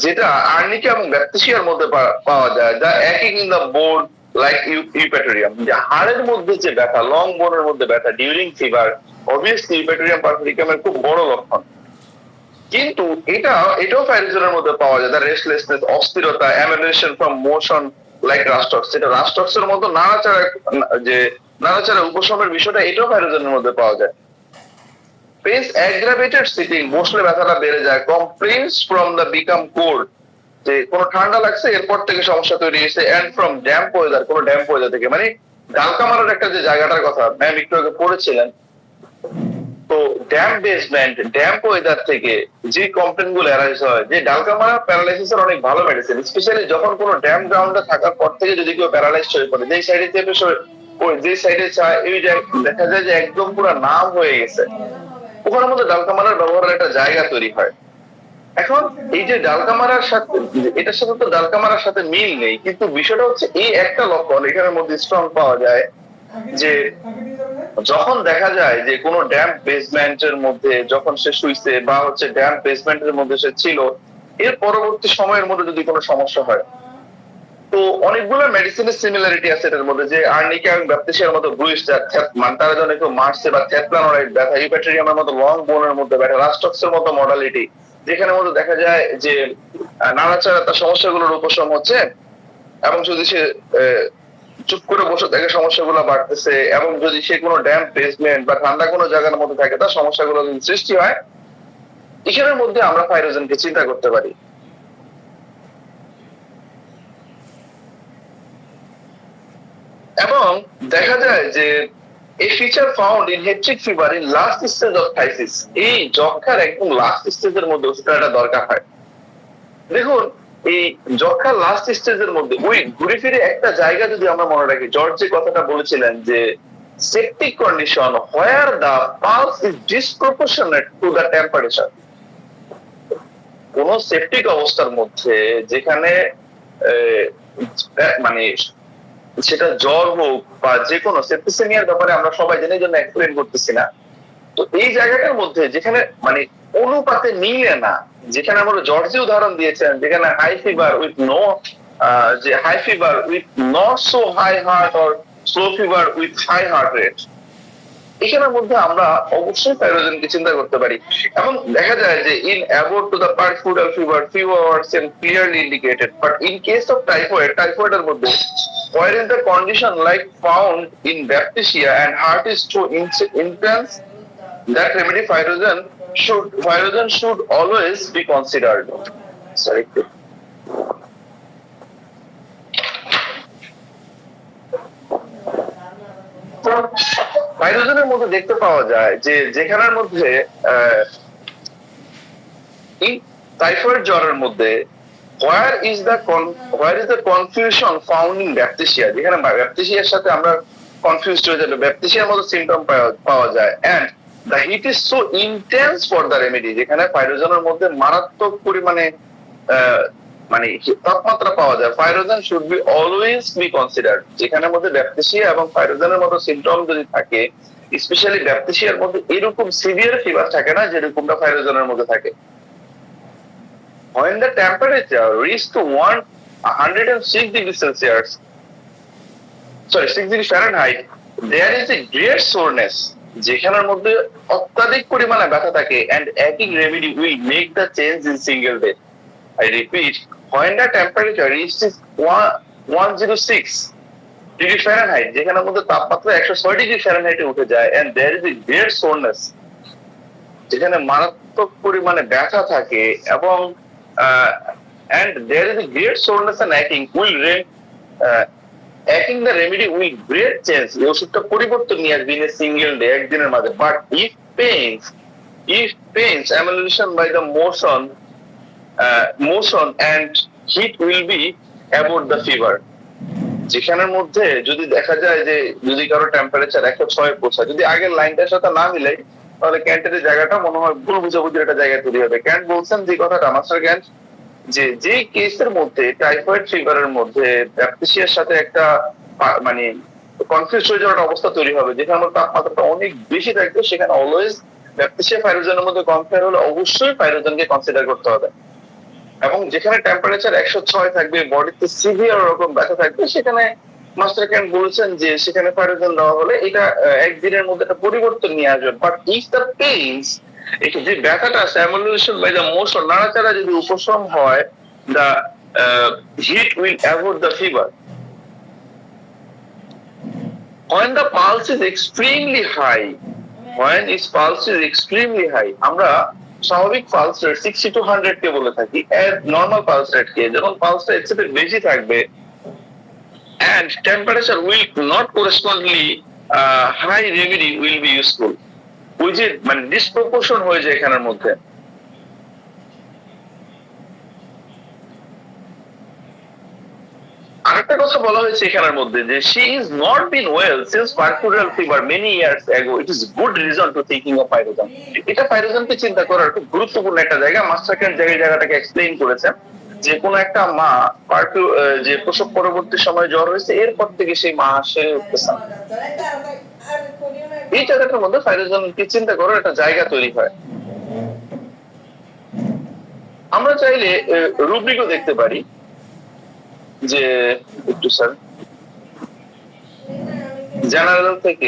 যেটা আর্নিকা এবং ব্যাপটিসিয়ার মধ্যে পাওয়া যায়, যা একই in the bone like eupatorium, যে হাড়ের মধ্যে যে ব্যথা, লং বোনের মধ্যে ব্যথা ডিউরিং ফিভার, অবভিয়াসলি ইউপেটোরিয়াম পারফেরিকামের খুব বড় লক্ষণ। কিন্তু এটাও ফাইরোজনের মধ্যে পাওয়া যায়, রেস্টলেসনেস, অস্থিরতা, এমানেশন ফ্রম মোশন লাইক রাস্টক্স, এটা রাস্টক্সের মতো নাড়াচাড়া উপশমের বিষয়টা এটাও ফাইরোজনের মধ্যে পাওয়া যায়। পেস অ্যাগ্রাভেটেড সিটিং, বসলে ব্যথাটা বেড়ে যায়। Compliance from the become cold, যে কোনো ঠান্ডা লাগছে এরপর থেকে সমস্যা তৈরি হয়েছে। এন্ড ফ্রম ড্যাম্প ওয়েদার, কোনো ড্যাম্প ওয়েদার থেকে, মানে ডালকা মারার একটা যে জায়গাটার কথা ম্যাম একটু আগে পড়েছিলেন, তো ড্যাম্প বেসমেন্ট, ড্যাম্প ওয়েদার থেকে যে কমপ্লেন গুলো অ্যারাইজ হয়, যে ডালকা মারা প্যারালাইসিসের অনেক ভালো মেডিসিন, স্পেশালি যখন কোনো ড্যাম্প গ্রাউন্ডে থাকার পর থেকে যদি কেউ প্যারালাইজ হয়ে পড়ে, যেই সাইডে চেপে যে সাইডে চায়, এই দেখা যায় যে একদম পুরো নাম হয়ে গেছে, ওখানের মধ্যে ডালকা মারার ব্যবহারের একটা জায়গা তৈরি হয়। এখন এই যে ডালকা মারার সাথে, এটার সাথে তো ডালকা মারার সাথে মিল নেই, কিন্তু বিষয়টা হচ্ছে এই একটা লক্ষণ এখানের মধ্যে স্ট্রং পাওয়া যায়, যে যখন দেখা যায় যে কোনো ড্যাম্প বেসমেন্টের মধ্যে যখন সে শুইছে বা হচ্ছে ড্যাম্প বেসমেন্টের মধ্যে সে ছিল, এর পরবর্তী সময়ের মধ্যে যদি কোনো সমস্যা হয়, তো অনেকগুলো মেডিসিনের সিমিলারিটি আছে এটার মধ্যে, যে আর্নিকা এবং ব্যাপটিসিয়ার মতো ব্রুইস, মানে তারা যখন একটু মারছে বা থ্যাপলানোরাইড ব্যথা, ইউপেটোরিয়ামের মতো লং বোনের মধ্যে ব্যথা, রাস্টক্সের মতো মডালিটি, যেখানে মধ্যে দেখা যায় যে নাড়াচাড়া তার সমস্যাগুলোর উপশম হচ্ছে, এবং যদি সে চুপ করে বসে থাকে সমস্যাগুলো বাড়তেছে, এবং যদি সে কোনো ড্যাম্প বেসমেন্ট বা ঠান্ডা কোনো জায়গার মধ্যে থাকে তার সমস্যাগুলো যদি সৃষ্টি হয়, এখানের মধ্যে আমরা ফাইরোজেনকে চিন্তা করতে পারি। এবং দেখা যায় যে এই feature found in haptic fever in last stage of থাইসিস, এই যক্ষার একদম লাস্ট স্টেজের মধ্যে ওষুধটা দরকার হয়। দেখুন এই যক্ষার লাস্ট স্টেজের মধ্যে ওই ঘুরে ফিরে একটা জায়গা যদি আমরা মনে রাখি, জর্জ যে কথাটা বলেছিলেন যে septic condition where the pulse is disproportionate to the temperature, কোন সেপটিক অবস্থার মধ্যে যেখানে মানে সেটা জ্বর হোক বা যে কোনো সেপ্টিসেমিয়ার ব্যাপারে আমরা সবাই জানি, জন্য এক্সপ্লেন করতেছি না, তো এই জায়গাটার মধ্যে যেখানে মানে অনুপাতে মিলে না, যেখানে আমরা জর্জি উদাহরণ দিয়েছেন, যেখানে হাই ফিভার উইথ নো, যে high fever with not so high heart or slow fever with high heart rate, এখানের মধ্যে আমরা অবশ্যই ফাইরোজেনকে চিন্তা করতে পারি। এবং দেখা যায় যে in abode to the puerperal fever few hours and clearly indicated, but in case of টাইফয়েডের মধ্যে where is the condition like found in baptisia and heart is too intense, that remedy pyrogen should always be considered. Sorry. পাইরোজেনের মধ্যে দেখতে পাওয়া যায় যে যেখানের মধ্যে typhoid জ্বরের মধ্যে where is the confusion found in baptisia, যেখানে ব্যাপটিসিয়ার সাথে আমরা কনফিউজড হয়ে যাবে, ব্যাপটিসিয়ার মতো সিম্পটম পাওয়া যায়, and the heat is so intense for the remedy, যেখানে পাইরোজেনের মধ্যে মারাত্মক পরিমাণে মানে তাপমাত্রা পাওয়া যায়। Pyrogen should be always be considered, যেখানের মধ্যে ব্যাপটিসিয়া এবং পাইরোজেনের মতো সিম্পটম যদি থাকে, স্পেশালি ব্যাপটিসিয়ার মধ্যে এরকম সিভিয়ার ফিভার থাকে না যেরকমটা পাইরোজেনের মধ্যে থাকে। When the temperature reaches to 106 degrees Celsius, 6 degrees Fahrenheit, there is a great soreness, যেখানের মধ্যে অত্যাধিক পরিমাণে ব্যথা থাকে, and aching remedy will make the change in single day. I repeat, when the temperature reaches 106 degree Fahrenheit, যেখানের মধ্যে তাপমাত্রা 106 degree ফ্যারেনহাইটে উঠে যায়, and there is a great soreness, যেখানে মারাত্মক পরিমাণে ব্যথা থাকে, এবং and there is a great soreness and aching aching the remedy will great change, এই ওষুধটা পরিবর্তন নিয়ে আসবে in a single day, একদিনের মাঝে। But if pains ameliorate by the motion and heat will be about the fever, যেখানের মধ্যে যদি দেখা যায় যে যদি কারো টেম্পারেচার 106 পৌঁছায়, যদি আগের লাইনটার সাথে না মিলে, তাহলে ক্যান্টের জায়গাটা মনে হয় ভুল বুঝাবুঝির একটা জায়গা তৈরি হবে। ক্যান্ট বলছেন যে কথাটা, মাস্টার ক্যান্ট, যে কেসের মধ্যে টাইফয়েড ফিভারের মধ্যে ব্যাপটিসিয়ার সাথে একটা মানে কনফিউজ হয়ে যাওয়ার অবস্থা তৈরি হবে, যেখানে তাপমাত্রাটা অনেক বেশি থাকবে, সেখানে অলওয়েজ ব্যাপটিসিয়া পাইরোজেনের মধ্যে কম্পেয়ার হলে অবশ্যই পাইরোজেনকে কনসিডার করতে হবে। এবং যেখানে টেম্পারেচার 106 থাকবে, বডিতে সিভিয়ার রকম ব্যথা থাকবে, সেখানে মাস্টার ক্যান বলেছেন যে সেখানে ফাইরোজেন দেওয়া হলে এটা একদিনের মধ্যে একটা পরিবর্তন নিয়ে আসবে, বাট ইফ দ্য পেইনস, এটা যে ব্যথাটা স্যামুলেশন বাই দ্য মোশন, নাড়াচাড়া যদি উপশম হয়, the heat will avoid the fever. When the pulse is extremely high, when its pulse is extremely high, আমরা স্বাভাবিক পালস রেট 60 to 100 কে বলে থাকি, এর নরমাল পালস রেট কে, যখন পালসটা এর চেয়ে বেশি থাকবে and temperature will not correspondingly high remedy will be useful, which is মানে ডিসপ্রপোর্শন হয়ে যায় এখানের মধ্যে। আরেকটা কথা বলা হয়েছে এখানের মধ্যে যে she is not been well since mercurial fever many years ago, it is good reason to thinking of pyrogen। এটা পাইরোজেনকে চিন্তা করার খুব গুরুত্বপূর্ণ একটা জায়গা। মাস্টার ক্যান জায়গাটাকে এক্সপ্লেইন করেছেন যে কোনো একটা মা যে প্রসব পরবর্তী সময় জ্বর হয়েছে, এরপর থেকে সেই মা সেরে উঠতেছে না। এই জায়গাটার মধ্যে পাইরোজেনকে চিন্তা করার একটা জায়গা তৈরি হয়। আমরা চাইলে রুব্রিকও দেখতে পারি যে একটু স্যার জেনারেল থেকে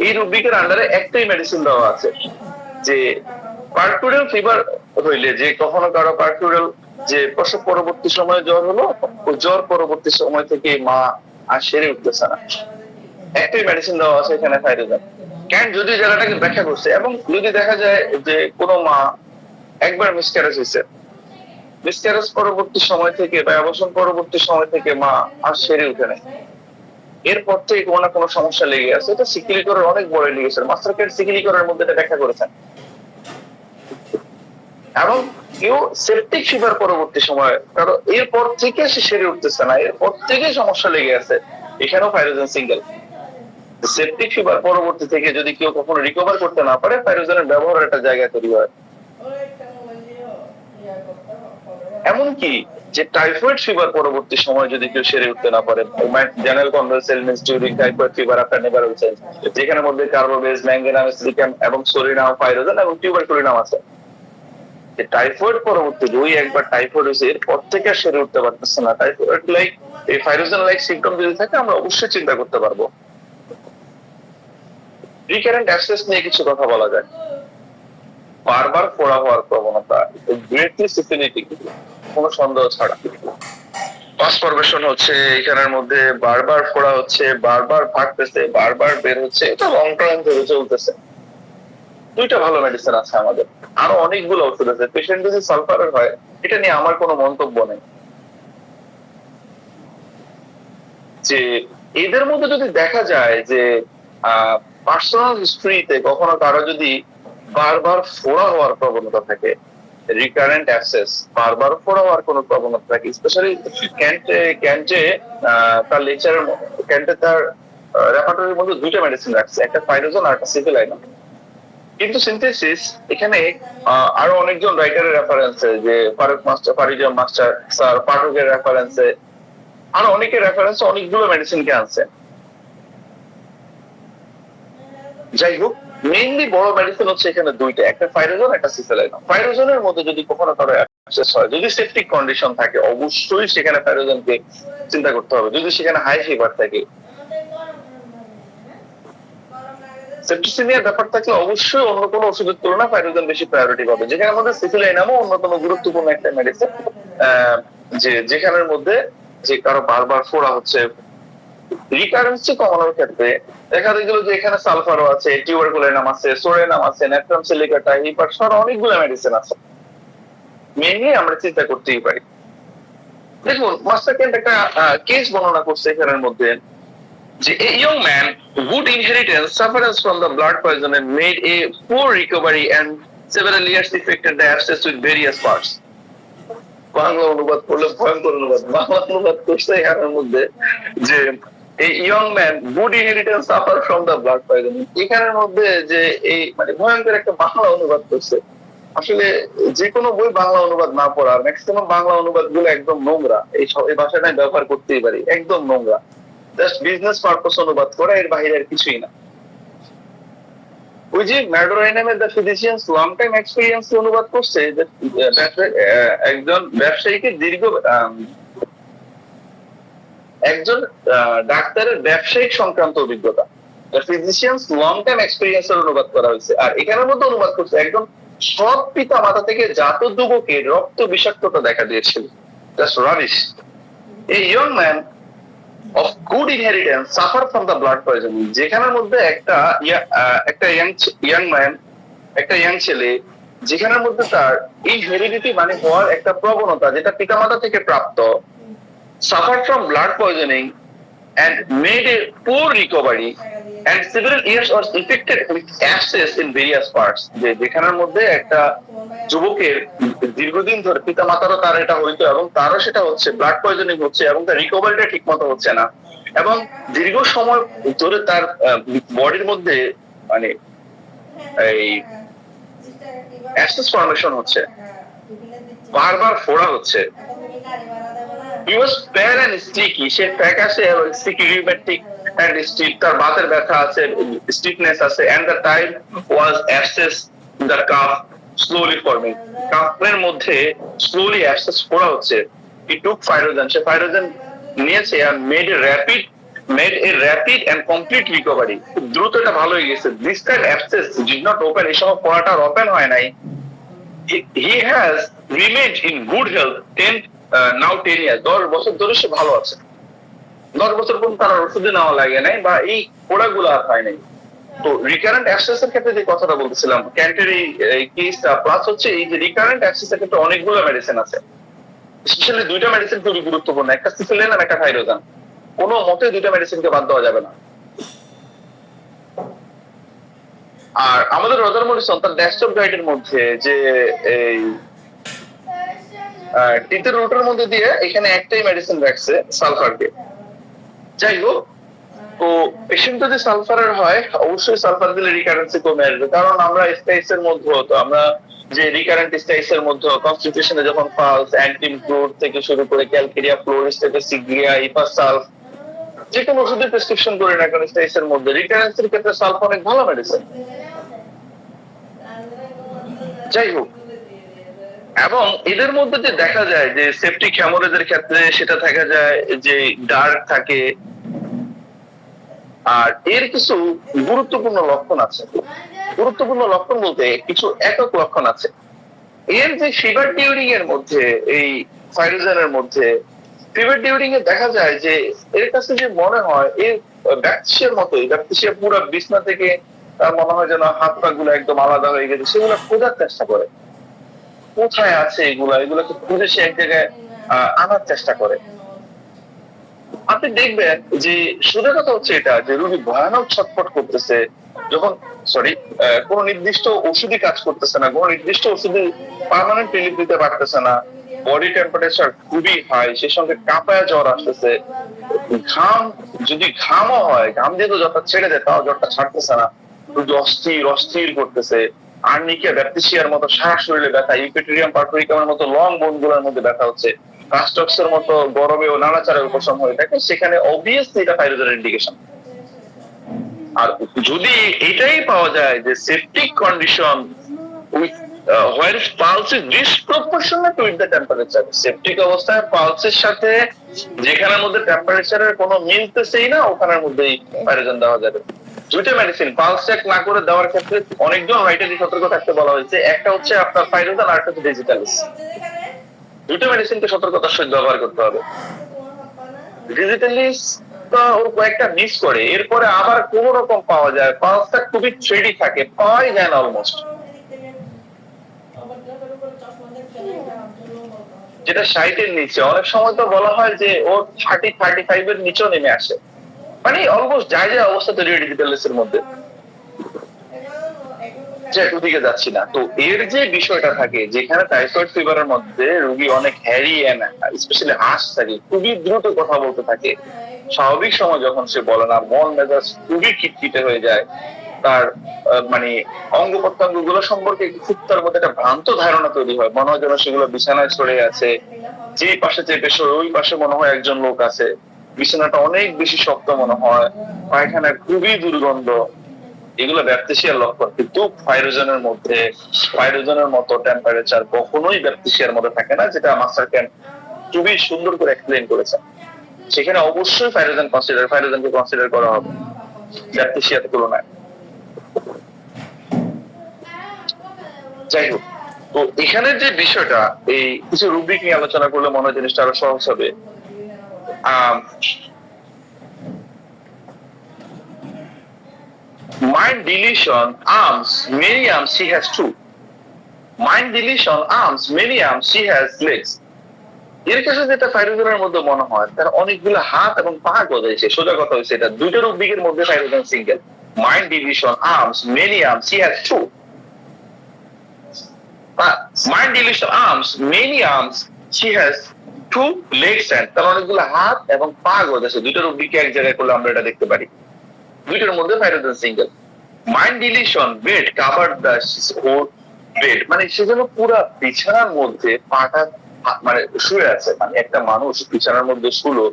এই রুব্রিকের আন্ডারে একটাই মেডিসিন দেওয়া আছে যে পার্কুরিয়াল ফিভার হইলে, যে কখনো কারো পার্কুরিয়াল যে প্রসব পরবর্তী সময়ে জ্বর হলো, জ্বর পরবর্তী সময় থেকে মা আর সেরে উঠতেছে না, একটাই মেডিসিন দেওয়া আছে এখানে পাইরোজেন। ক্যান যদি জায়গাটাকে ব্যাখ্যা করছে, এবং যদি দেখা যায় যে কোনো মা একবার মিসক্যারেজ হয়েছে, মিসক্যারেজ পরবর্তী সময় থেকে বা অবসান পরবর্তী সময় থেকে মা আর সেরে উঠে নেয়, এরপর থেকে কোনো না কোনো সমস্যা লেগে আছে, এটা সিকিলি করার অনেক বড় লিগেশন। মাস্টার ক্যান সিকিলি করার মধ্যে এটা ব্যাখ্যা করেছেন। এবং কেউ সেপটিক ফিভার পরবর্তী সময়, কারণ এরপর থেকে সে সেরে উঠতেছে না, এরপর থেকে সমস্যা লেগে আছে, এখানেও পাইরোজেন সিঙ্গেল। সেপটিক ফিভার পরবর্তী থেকে যদি কেউ কখনো রিকভার করতে না পারে, পাইরোজেনের ব্যবহারের একটা জায়গা তৈরি হয়। এমনকি যে টাইফয়েড ফিভার পরবর্তী সময় যদি কেউ সেরে উঠতে না পারে, general convalescence during typhoid fever after neural change, যেখানে মধ্যে কার্বোবেজ, ম্যাঙ্গানাম, সিলিকাম এবং সোলিনাম, পাইরোজেন এবং টিউবারকুলিনাম আছে, যে টাইফয়েড পরবর্তী ওই একবার টাইফয়েড হয়েছে, এরপর থেকে সেরে উঠতে পারতেছে না, টাইফয়েড লাইক এই পাইরোজেন লাইক সিম্পটম যদি থাকে, আমরা অবশ্যই চিন্তা করতে পারবো। রিকারেন্ট অ্যাবসেস নিয়ে কিছু কথা বলা যায়। বারবার ফোড়া হওয়ার প্রবণতা, গ্রেটলি সিফিলিটিক, কোনো সন্দেহ ছাড়া পাসপারবেশন হচ্ছে এখানের মধ্যে, বারবার ফোড়া হচ্ছে, বারবার ফাটতেছে, বারবার বের হচ্ছে, এটা লং টার্ম ধরে চলতেছে। দুইটা ভালো মেডিসিন আছে আমাদের, আরো অনেকগুলো ওষুধ আছে। পেশেন্ট যদি সালফারের হয়, এটা নিয়ে আমার কোনো মন্তব্য নেই। যে এদের মধ্যে যদি দেখা যায় যে পার্সোনাল হিস্ট্রিতে কখনো কারো যদি বারবার ফোড়া হওয়ার প্রবণতা থাকে, রিকারেন্ট অ্যাবসেস, বারবার ফোড়া হওয়ার কোনো প্রবণতা থাকে, স্পেশালি ক্যান্টে তার লেকচারের ক্যান্টে তার রেপার্টরির মধ্যে দুইটা মেডিসিন রাখছে, একটা পাইরোজেন আর একটা সিফিলাইনাম। কিন্তু সিনথেসিস এখানে আরো অনেকজন রাইটারের রেফারেন্সে, যে ফারুক মাস্টার, ফারিজম মাস্টার স্যার, পাঠকের রেফারেন্সে, আরো অনেকের রেফারেন্সে অনেকগুলো মেডিসিনকে আনছে। যাই হোক, মেইনলি বড় মেডিসিন হচ্ছে এখানে দুইটা, একটা পাইরোজেন, একটা সিফিলাইনাম। পাইরোজেনের মধ্যে যদি কখনো কারো অ্যাবসেস হয়, যদি সেপটিক কন্ডিশন থাকে, অবশ্যই সেখানে পাইরোজেনকে চিন্তা করতে হবে। যদি সেখানে হাই ফিভার থাকে, সেপ্টিসিমিয়ার ব্যাপার থাকলে অবশ্যই অন্য কোনো ওষুধের তুলনায় পাইরোজেন বেশি প্রায়োরিটি পাবে। যেখানে আমাদের সিফিলাইনামও অন্যতম গুরুত্বপূর্ণ একটা মেডিসিন, যেখানের মধ্যে যে কারো বারবার ফোড়া হচ্ছে, রিকারেন্সি কমানোর ক্ষেত্রে দেখা গেল যে এখানে সালফারও আছে, টিউবারকুলিনাম আছে, সোরেনাম আছে, ন্যাট্রাম সিলিকাটা, হিপারসর, অনেকগুলো মেডিসিন আছে। মেইনলি আমরা চিন্তা করতেই পারি। দেখুন, মাস্টার ক্যান্ট একটা কেস বর্ণনা করছে এখানের মধ্যে, যে a young man, good inheritance, sufferance from the blood poison and made a poor recovery and several years affected the abscess with various parts. Bangla অনুবাদ করলে ভয়ঙ্কর অনুবাদ, বাংলা অনুবাদ করছে এখানের মধ্যে যে এই young man good inheritance suffer from the blood poison, এখানের মধ্যে যে এই মানে ভয়ঙ্কর একটা বাংলা অনুবাদ করছে। আসলে যে কোনো বই বাংলা অনুবাদ না পড়ার, ম্যাক্সিমাম বাংলা অনুবাদ গুলো একদম নোংরা, এই ভাষাটা ব্যবহার করতেই পারি, একদম নোংরা, জাস্ট বিজনেস পারপাস অনুবাদ করা, এর বাইরে আর কিছুই না। ওই যে ম্যাডোরাইনামের the physicians long time experience অনুবাদ করছে যে একজন ব্যবসায়ীকে একজন ডাক্তারের ব্যবসায়িক সংক্রান্ত অভিজ্ঞতা, ফিজিশিয়ানস লং টাইম এক্সপিরিয়েন্স এর অনুবাদ করা হয়েছে। আর এখানের মধ্যে অনুবাদ করছে একদম সৎ পিতা মাতা থেকে জাত যুবকের রক্ত বিষাক্ততা দেখা দিয়েছিল। Just rubbish. A young man of good inheritance suffer from the blood poisoning, যেখানের মধ্যে একটা ইয়াং ছেলে যেখানের মধ্যে তার এই হেরিডিটি মানে হওয়ার একটা প্রবণতা যেটা পিতামাতা থেকে প্রাপ্ত, suffered from blood poisoning and made a poor recovery and several years was infected with abscess in various parts, যেখানের মধ্যে একটা যুবকের দীর্ঘদিন ধরে পিতা মাতারও তার এটা হইতো এবং তারও সেটা হচ্ছে, ব্লাড পয়জনিং হচ্ছে এবং তার রিকভারিটা ঠিক মতো হচ্ছে না এবং দীর্ঘ সময় ধরে তার বডির মধ্যে মানে এই অ্যাবসেস ফর্মেশন হচ্ছে, বারবার ফোড়া হচ্ছে। He was pale and sticky, সে ফ্যাকাশে এবং sticky rheumatic and stiff, তার বাতের ব্যথা আছে, stiffness আছে, and the time was abscess in the cuff slowly forming, কাফের মধ্যে slowly abscess ফোড়া হচ্ছে। He took Pyrogen, say Pyrogen নিয়েছে and made a rapid and complete recovery, খুব দ্রুত এটা ভালো হয়ে গেছে। This time abscess did not open, এই সময় ফোড়াটা ওপেন হয় নাই। He has remained in good health now 10 years, 10 বছর ধরে সে ভালো আছে। 10 বছর পর্যন্ত তার ওষুধে নেওয়া লাগে নাই বা এই ফোড়াগুলো আর হয় নাই। তো রিকারেন্ট অ্যাবসেসের ক্ষেত্রে যে কথাটা বলতেছিলাম, ক্যান্টের এই কেসটা প্লাস হচ্ছে এই যে রিকারেন্ট অ্যাবসেসের ক্ষেত্রে অনেকগুলো মেডিসিন আছে, স্পেশালি দুইটা মেডিসিন খুবই গুরুত্বপূর্ণ, একটা সিফিলিন আর একটা থাইরোজান। কোনো মতে দুইটা মেডিসিনকে বাদ দেওয়া যাবে না। আর আমাদের রজার মরিসন তার ডেস্কটপ গাইডের মধ্যে যে এই টিতের রুটের মধ্যে দিয়ে এখানে একটাই মেডিসিন রাখছে, সালফারকে। যাই হোক, তো পেশেন্ট যদি সালফারের হয় অবশ্যই সালফার দিলে রিকারেন্সি কমে আসবে, কারণ আমরা স্টাইসের মধ্যে হতো, আমরা যে রিকারেন্ট স্টাইসের মধ্যে কনস্টিটিউশনে যখন পালস, অ্যান্টিমক্রুড থেকে শুরু করে ক্যালকেরিয়া, ফ্লোরিস থেকে সিগ্রিয়া, ইপাসালফ, যে কোনো ওষুধের প্রেসক্রিপশন করি না কেন স্টাইসের মধ্যে, রিকারেন্সির ক্ষেত্রে সালফ অনেক ভালো মেডিসিন। যাই হোক, এবং এদের মধ্যে যে দেখা যায় যে সেপটিক হ্যামোরেজের ক্ষেত্রে সেটা দেখা যায় যে ডার্ক থাকে। আর এর কিছু গুরুত্বপূর্ণ লক্ষণ আছে, গুরুত্বপূর্ণ লক্ষণ বলতে কিছু একক লক্ষণ আছে। এর যে ফিভার ডিউরিং এর মধ্যে, এই ফাইরোজেনের মধ্যে ফিভার ডিউরিং এ দেখা যায় যে এর কাছে যে মনে হয় এর ব্যাকটেরিয়ার মতোই, ব্যাকটেরিয়া পুরো বিছনা থেকে তার মনে হয় যেন হাত পা গুলো একদম আলাদা হয়ে গেছে, সেগুলো খোঁজার চেষ্টা করে কোথায় আছে এগুলোকে খুঁজে সে এক জায়গায় আনার চেষ্টা করে। আপনি দেখবেন যে সোজা কথা হচ্ছে এটা যে রোগী ভয়ানক ছটফট করতেছে যখন কোন নির্দিষ্ট ওষুধই কাজ করতেছে না, কোন নির্দিষ্ট ওষুধে পার্মানেন্ট রিলিফ দিতে পারতেছে না, বডি টেম্পারেচার খুবই হাই, সে সঙ্গে কাঁপায়া জ্বর আসতেছে, যদি ঘামও হয়, ঘাম দিয়ে তো জ্বরটা ছেড়ে দেয় তাও জ্বরটা ছাড়তেছে না, অস্থির করতেছে, আর্নিকিয়া ব্যাপটিসিয়ার মতো সারা শরীরে ব্যথা, ইউপেটেরিয়াম পারফরিকামের মতো লং বোন গুলোর মধ্যে ব্যথা হচ্ছে, কাস্টক্সের মতো গরমে ও নাড়াচাড়ার উপশম হয়ে থাকে, সেখানে অবভিয়াসলি এটা থাইরয়েডের ইন্ডিকেশন। আর যদি এটাই পাওয়া যায় যে septic condition with where pulse is disproportionate with the temperature, septic অবস্থায় পালসের সাথে যেখানের মধ্যে টেম্পারেচারের কোনো মিলতেছেই না, ওখানের মধ্যেই পাইরোজেন দেওয়া যাবে। দুইটা মেডিসিন পালস চেক না করে দেওয়ার ক্ষেত্রে অনেকজন রাইটারই সতর্ক থাকতে বলা হয়েছে, একটা হচ্ছে আপনার পাইরোজেন আর একটা হচ্ছে ডিজিটালিস। দুটো মেডিসিনকে সতর্কতার সহিত ব্যবহার করতে হবে। ডিজিটালিস ওর কয়েকটা মিস করে, এরপরে আবার কোন রকম পাওয়া যায়, পালসটা খুবই থ্রেডি থাকে, পাওয়াই যায় না অলমোস্ট, যেটা 60 এর নিচে, অনেক সময় তো বলা হয় যে ও 30-35 এর নিচেও নেমে আসে, মানে অলমোস্ট যায় অবস্থা তৈরি হয় ডিজিটালিস এর মধ্যে। ওদিকে যাচ্ছি না। তো এর যে বিষয়টা থাকে যেখানে টাইফয়েড ফিভারের মধ্যে রোগী অনেক হ্যারি স্পেশালি হাঁস থাকে, খুবই দ্রুত কথা বলতে থাকে, স্বাভাবিক সময় যখন সে বলে না, মন মেজাজ খুবই খিটখিটে হয়ে যায়, তার মানে অঙ্গ প্রত্যঙ্গ গুলো সম্পর্কে খুব তার মধ্যে একটা ভ্রান্ত ধারণা তৈরি হয়, মনে হয় যেন সেগুলো বিছানায় ছড়ে আছে, যে পাশে চেপে শোয় ওই পাশে মনে হয় একজন লোক আছে, বিছানাটা অনেক বেশি শক্ত মনে হয়, পায়খানার খুবই দুর্গন্ধ, এগুলো ব্যাপটিসিয়ার লক্ষণ, কিন্তু ফাইরোজেনের মতো টেম্পারেচার কখনোই ব্যাপটিসিয়ার মধ্যে থাকে না, যেটা মাস্টার ক্যান খুবই সুন্দর করে এক্সপ্লেইন করেছে। সেখানে অবশ্যই ফাইরোজেনকে কনসিডার করা হবে ব্যাপটিসিয়ার তুলনায়। যাই হোক, তো এখানের যে বিষয়টা, এই কিছু রুব্রিক নিয়ে আলোচনা করলে মনে হয় জিনিসটা আরো সহজ হবে। Mind deletion arms many arms, she has two. Mind deletion arms many arms, she has legs. এর কাছে যেটা ফাইরোজেনের মধ্যে মনে হয় তার অনেকগুলো হাত এবং পা গজাইছে। সোজা কথা হচ্ছে এটা দুইটা রুব্রিকের মধ্যে pyrogen single. Mind deletion arms many arms, she has two. Mind deletion arms many arms, she has two legs and তার অনেকগুলো হাত এবং পা গজাইছে। দুইটা রুব্রিকে এক জায়গায় করলে আমরা এটা দেখতে পারি। দুইটার মধ্যে pyrogen single. Mind delusion bed cover the whole bed, মানে সেজন্য পুরো বিছানার মধ্যে পাটা মানে শুয়ে আছে। মানে একটা মানুষ বিছানার মধ্যে শুইলো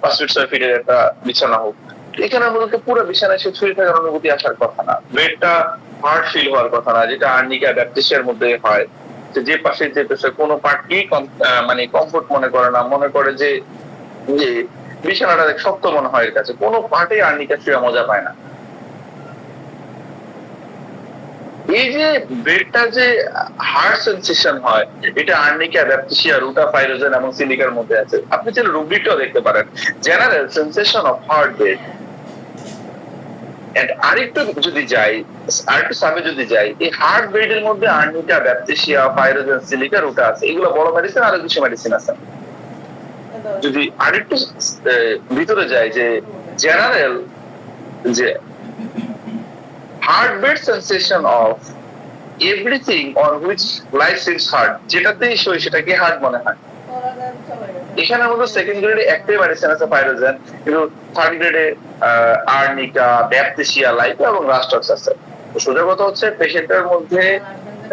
5 ফিট 6 ফিটের একটা বিছানা হোক, এখানের মধ্যে পুরো বিছানায় সে শুয়ে থাকার অনুভূতি আসার কথা না। বেডটা হার্ড ফিল হওয়ার কথা না, যেটা আর্নিকা ব্যাপটিসিয়ার মধ্যে হয়। যে পাশে যেতেছে কোনো পার্টই মানে কমফোর্ট মনে করে না, মনে করে যে বিছানাটা শক্ত মনে হয় এর কাছে। কোনো পার্টে আর্নিকা শুয়ে মজা পায় না। এই যে বেডটা যে হার্ড সেন্সেশন হয়, এটা আর্নিকা ব্যাপটিসিয়া রুটা ফাইরোজেন এবং সিলিকার মধ্যে আছে। আপনি চাইলে রুব্রিকটাও দেখতে পারেন, general sensation of hard bed. And আরেকটু যদি যাই, আরেকটু সাবে যদি যাই, এই হার্ড বেডের মধ্যে আর্নিকা ব্যাপটিসিয়া ফাইরোজেন সিলিকা রুটা আছে। এগুলো বড় মেডিসিন, আরো কিছু মেডিসিন আছে। যদি আরেকটু ভিতরে যাই, যে জেনারেল যে heartbeat sensation of everything on which life seems hard, যেটাতেই সই সেটাকে হার্ড মনে হয়। এখানের মধ্যে সেকেন্ড গ্রেডে একটাই মেডিসিন আছে ফাইরোজেন, কিন্তু থার্ড গ্রেডে আর্নিকা, ব্যাপটিসিয়া, লাইপা এবং রাস্টক্স আছে। সোজা কথা হচ্ছে পেশেন্টের মধ্যে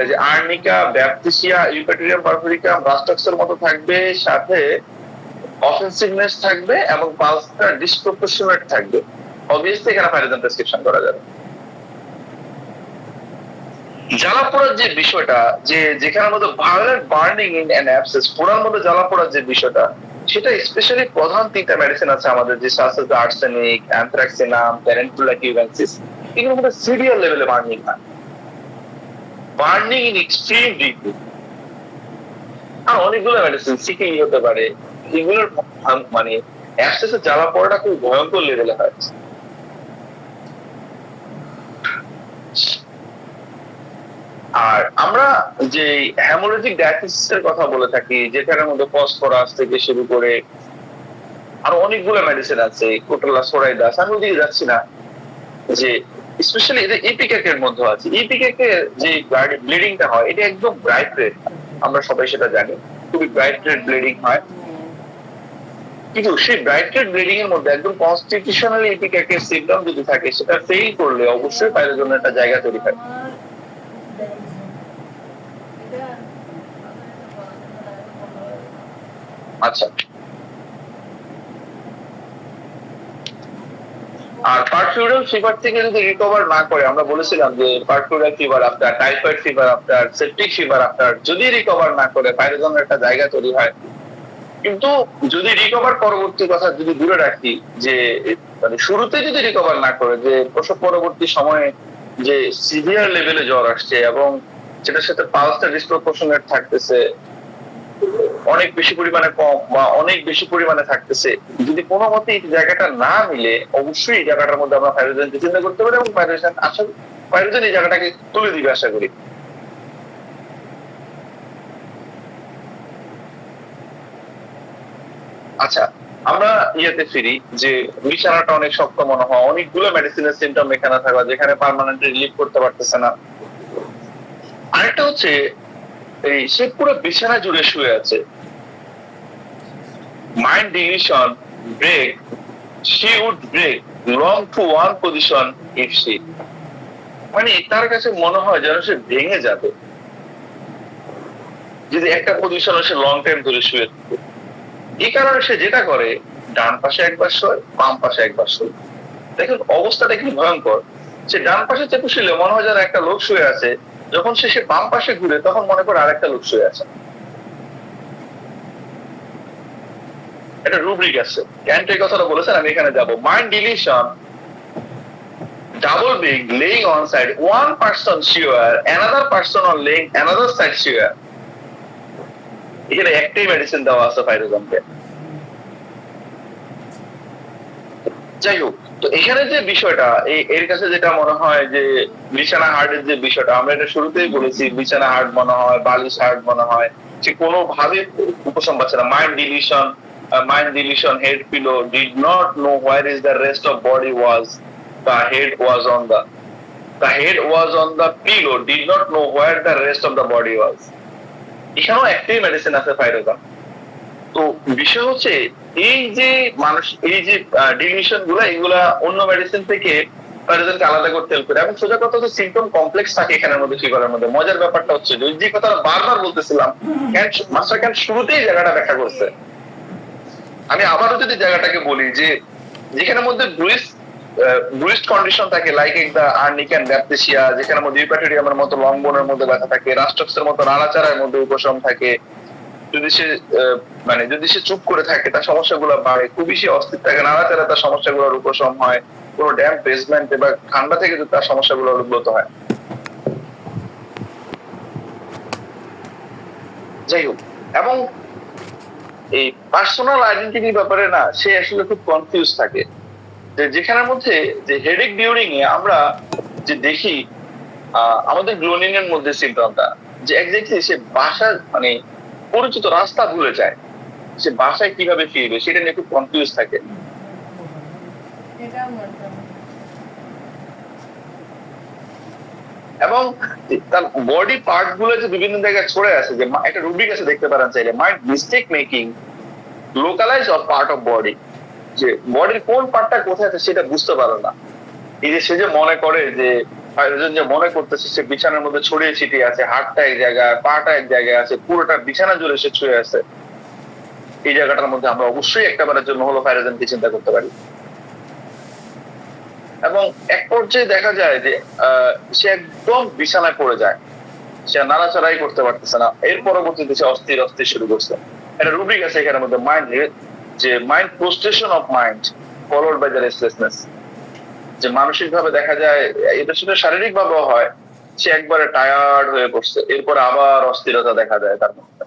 যে আর্নিকা, ব্যাপটিসিয়া, ইউপেটোরিয়াম পারফোরিকাম, রাস্টক্সের মতো থাকবে, সাথে অফেন্সিভনেস থাকবে এবং পালসটা ডিসপ্রপোর্শনেট থাকবে। অবভিয়াসলি এখানে ফাইরোজেন প্রেসক্রিপশন করা যাবে। জ্বালা পোড়ার যে বিষয়টা, যে যেখানের মধ্যে violent burning in an abscess, পোড়ার মধ্যে জ্বালা পোড়ার যে বিষয়টা, সেটা স্পেশালি প্রধান 3টা মেডিসিন আছে আমাদের, যে সাসেজ আর্সেনিক, অ্যানথ্রাক্সিনাম, প্যারেন্টুলা কিউভেন্সিস। এগুলোর মধ্যে সিভিয়ার লেভেলে বার্নিং হয়, বার্নিং ইন এক্সট্রিম ডিগ্রি। আর অনেকগুলো মেডিসিন সিকিং হতে পারে, এগুলোর মানে অ্যাবসেসে জ্বালা পোড়াটা খুব ভয়ঙ্কর লেভেলে হয়। আর আমরা যে হেমোরেজিক ডায়াথিসিসের কথা বলে থাকি, যেটার মধ্যে ফসফরাস থেকে শুরু করে আরো অনেকগুলো মেডিসিন আছে, কোটালাসোরাইডাস, আমি ওদিকে যাচ্ছি না, যে স্পেশালি এটা ইপিকেকের মধ্যে আছে। ইপিকেকে যে ব্লিডিংটা হয়, এটা একদম ব্রাইট রেড, আমরা সবাই সেটা জানি, খুবই ব্রাইট রেড ব্লিডিং হয়। কিন্তু সেই ব্রাইট রেড ব্লিডিং এর মধ্যে একদম কনস্টিটিউশনাল ইপিকেকের সিম্পটম যদি থাকে, সেটা ফেল করলে অবশ্যই ফাইরোজেনের একটা জায়গা তৈরি হয়। আচ্ছা, আর পারফিউরাল ফিভার থেকে যদি রিকভার না করে, আমরা বলেছিলাম যে puerperal fever after, typhoid fever after, septic fever after, যদি রিকভার না করে ফাইরোজেনের একটা জায়গা তৈরি হয়। কিন্তু যদি রিকভার পরবর্তী কথা যদি দূরে রাখি, যে মানে শুরুতে যদি রিকভার না করে, যে প্রসব পরবর্তী সময়ে যে সিভিয়ার লেভেলে জ্বর আসছে এবং যেটার সাথে পালসটা ডিসপ্রপোর্শনেট থাকতেছে, অনেক বেশি পরিমাণে কম বা অনেক বেশি পরিমাণে থাকতেছে, যদি কোনো মতে এই জায়গাটা না মিলে, অবশ্যই এই জায়গাটার মধ্যে আমরা ফাইরোজেনকে চিন্তা করতে পারি এবং ফাইরোজেন এই জায়গাটাকে তুলে দিবে আশা করি। আচ্ছা, আমরা ইয়েতে ফিরি, যে বিছানাটা অনেক শক্ত মনে হয়, অনেকগুলো মেডিসিনের সিমটম এখানে থাকা, যেখানে পার্মানেন্টলি রিলিভ করতে পারতেছে না। আরেকটা হচ্ছে এই সে পুরো বিছানা জুড়ে শুয়ে আছে। Mind delusion break, she would break long to one position if she, মানে তার কাছে মনে হয় যেন সে ভেঙে যাবে যদি একটা পজিশনে সে লং টাইম ধরে শুয়ে থাকে। এই কারণে সে যেটা করে, ডান পাশে একবার শোয়, বাম পাশে একবার শোয়। দেখুন অবস্থাটা কি ভয়ঙ্কর। সে ডান পাশে চেপে শুলে মনে হয় যেন একটা লোক শুয়ে আছে, যখন সে বাম পাশে ঘুরে তখন মনে করে আরেকটা লোক শুয়ে আছে। একটা রুব্রিক আছে, ক্যান্ট এই কথাটা বলেছেন, আমি এখানে যাব। Mind deletion, double being laying on side, one person sure, another person on laying another side sure. এখানে একটাই মেডিসিন দেওয়া আছে ফাইরোজনকে। যাই হোক, তো এখানে যে বিষয়টা এর কাছে যেটা মনে হয় যে বিছানা হার্টের যে বিষয়টা, আমরা এটা শুরুতেই বলেছি, বিছানা হার্ট মনে হয়, বালিশ হার্ট মনে হয়, সে কোনোভাবে উপশম পাচ্ছে না। Mind deletion, head pillow, did not know where is the rest of body was, the head was on the pillow, did not know where the rest of the body was. এখানেও একটাই medicine আছে ফাইরোজন। তো বিষয় হচ্ছে এই যে মানুষ এই যে ডিলিশন গুলা, এগুলা অন্য মেডিসিন থেকে ফাইরোজনকে আলাদা করতে হেল্প করে। এবং সোজা কথা হচ্ছে সিম্পটম কমপ্লেক্স থাকে এখানের মধ্যে, ফিভারের মধ্যে। মজার ব্যাপারটা হচ্ছে যে কথাটা বারবার বলতেছিলাম, মাস্টার ক্যান্ট শুরুতেই জায়গাটা ব্যাখ্যা করছে। আমি আবারও যদি জায়গাটাকে বলি, যে যেখানের মধ্যে ব্রুইসড কন্ডিশন থাকে, লাইক দ্য আর্নিক এন্ড ব্যাপটিসিয়া, যেখানে মধ্যে ইউপ্যাটোরিয়ামের মতো লং বোনের মধ্যে ব্যথা থাকে, রাস্টক্সের মতো নাড়াচাড়ার মধ্যে উপশম থাকে, যদি সে চুপ করে থাকে তার সমস্যাগুলো বাড়ে, খুব বেশি অস্থির থাকে, নাড়াচাড়া তার সমস্যাগুলোর উপশম হয়, কোনো ড্যাম্প বেসমেন্ট বা ঠান্ডা থেকে যদি তার সমস্যাগুলো উদ্ভূত হয়। যাই হোক, এবং এই পার্সোনাল আইডেন্টিটির ব্যাপারে না, সে আসলে খুব কনফিউজ থাকে। যেখানের মধ্যে যে হেডেক ডিউরিং এ আমরা যে দেখি আমাদের গ্লোনিং এর মধ্যে সিম্পটমটা, যে এক্স্যাক্টলি সে বাসার পরিচিত রাস্তা ভুলে যায়, সে বাসায় কিভাবে ফিরবে সেটা নিয়ে খুব কনফিউজ থাকে। এবং তার বডি পার্ট গুলো যে বিভিন্ন জায়গায় ছড়ে আছে, যে একটা রুব্রিক আছে, দেখতে পারেন চাইলে, mind mistake making localise of part of body, যে বডির কোন পার্টটা কোথায় আছে সেটা বুঝতে পারো না। এই যে সে যে মনে করে যে ফাইরোজন যে মনে করতেছে সে বিছানার মধ্যে ছড়িয়ে ছিটিয়ে আছে, হাতটা এক জায়গায়, পাটা এক জায়গায় আছে, পুরোটা বিছানা জুড়ে সে ছুঁয়ে আছে, এই জায়গাটার মধ্যে আমরা অবশ্যই একটাবারের জন্য হলো ফাইরোজনকে চিন্তা করতে পারি। এবং এক পর্যায়ে দেখা যায় যে সে একদম বিছানায় পড়ে যায়, সে নাড়াচাড়াই করতে পারতেছে না। এর পরবর্তীতে সে অস্থির শুরু করছে। একটা রুব্রিক আছে এখানের মধ্যে, mind prostration of mind followed by the restlessness, যে মানসিক ভাবে দেখা যায়, এটা শুধু শারীরিক ভাবেও হয়, সে একবারে টায়ার্ড হয়ে পড়ছে, এরপর আবার অস্থিরতা দেখা যায় তার মধ্যে।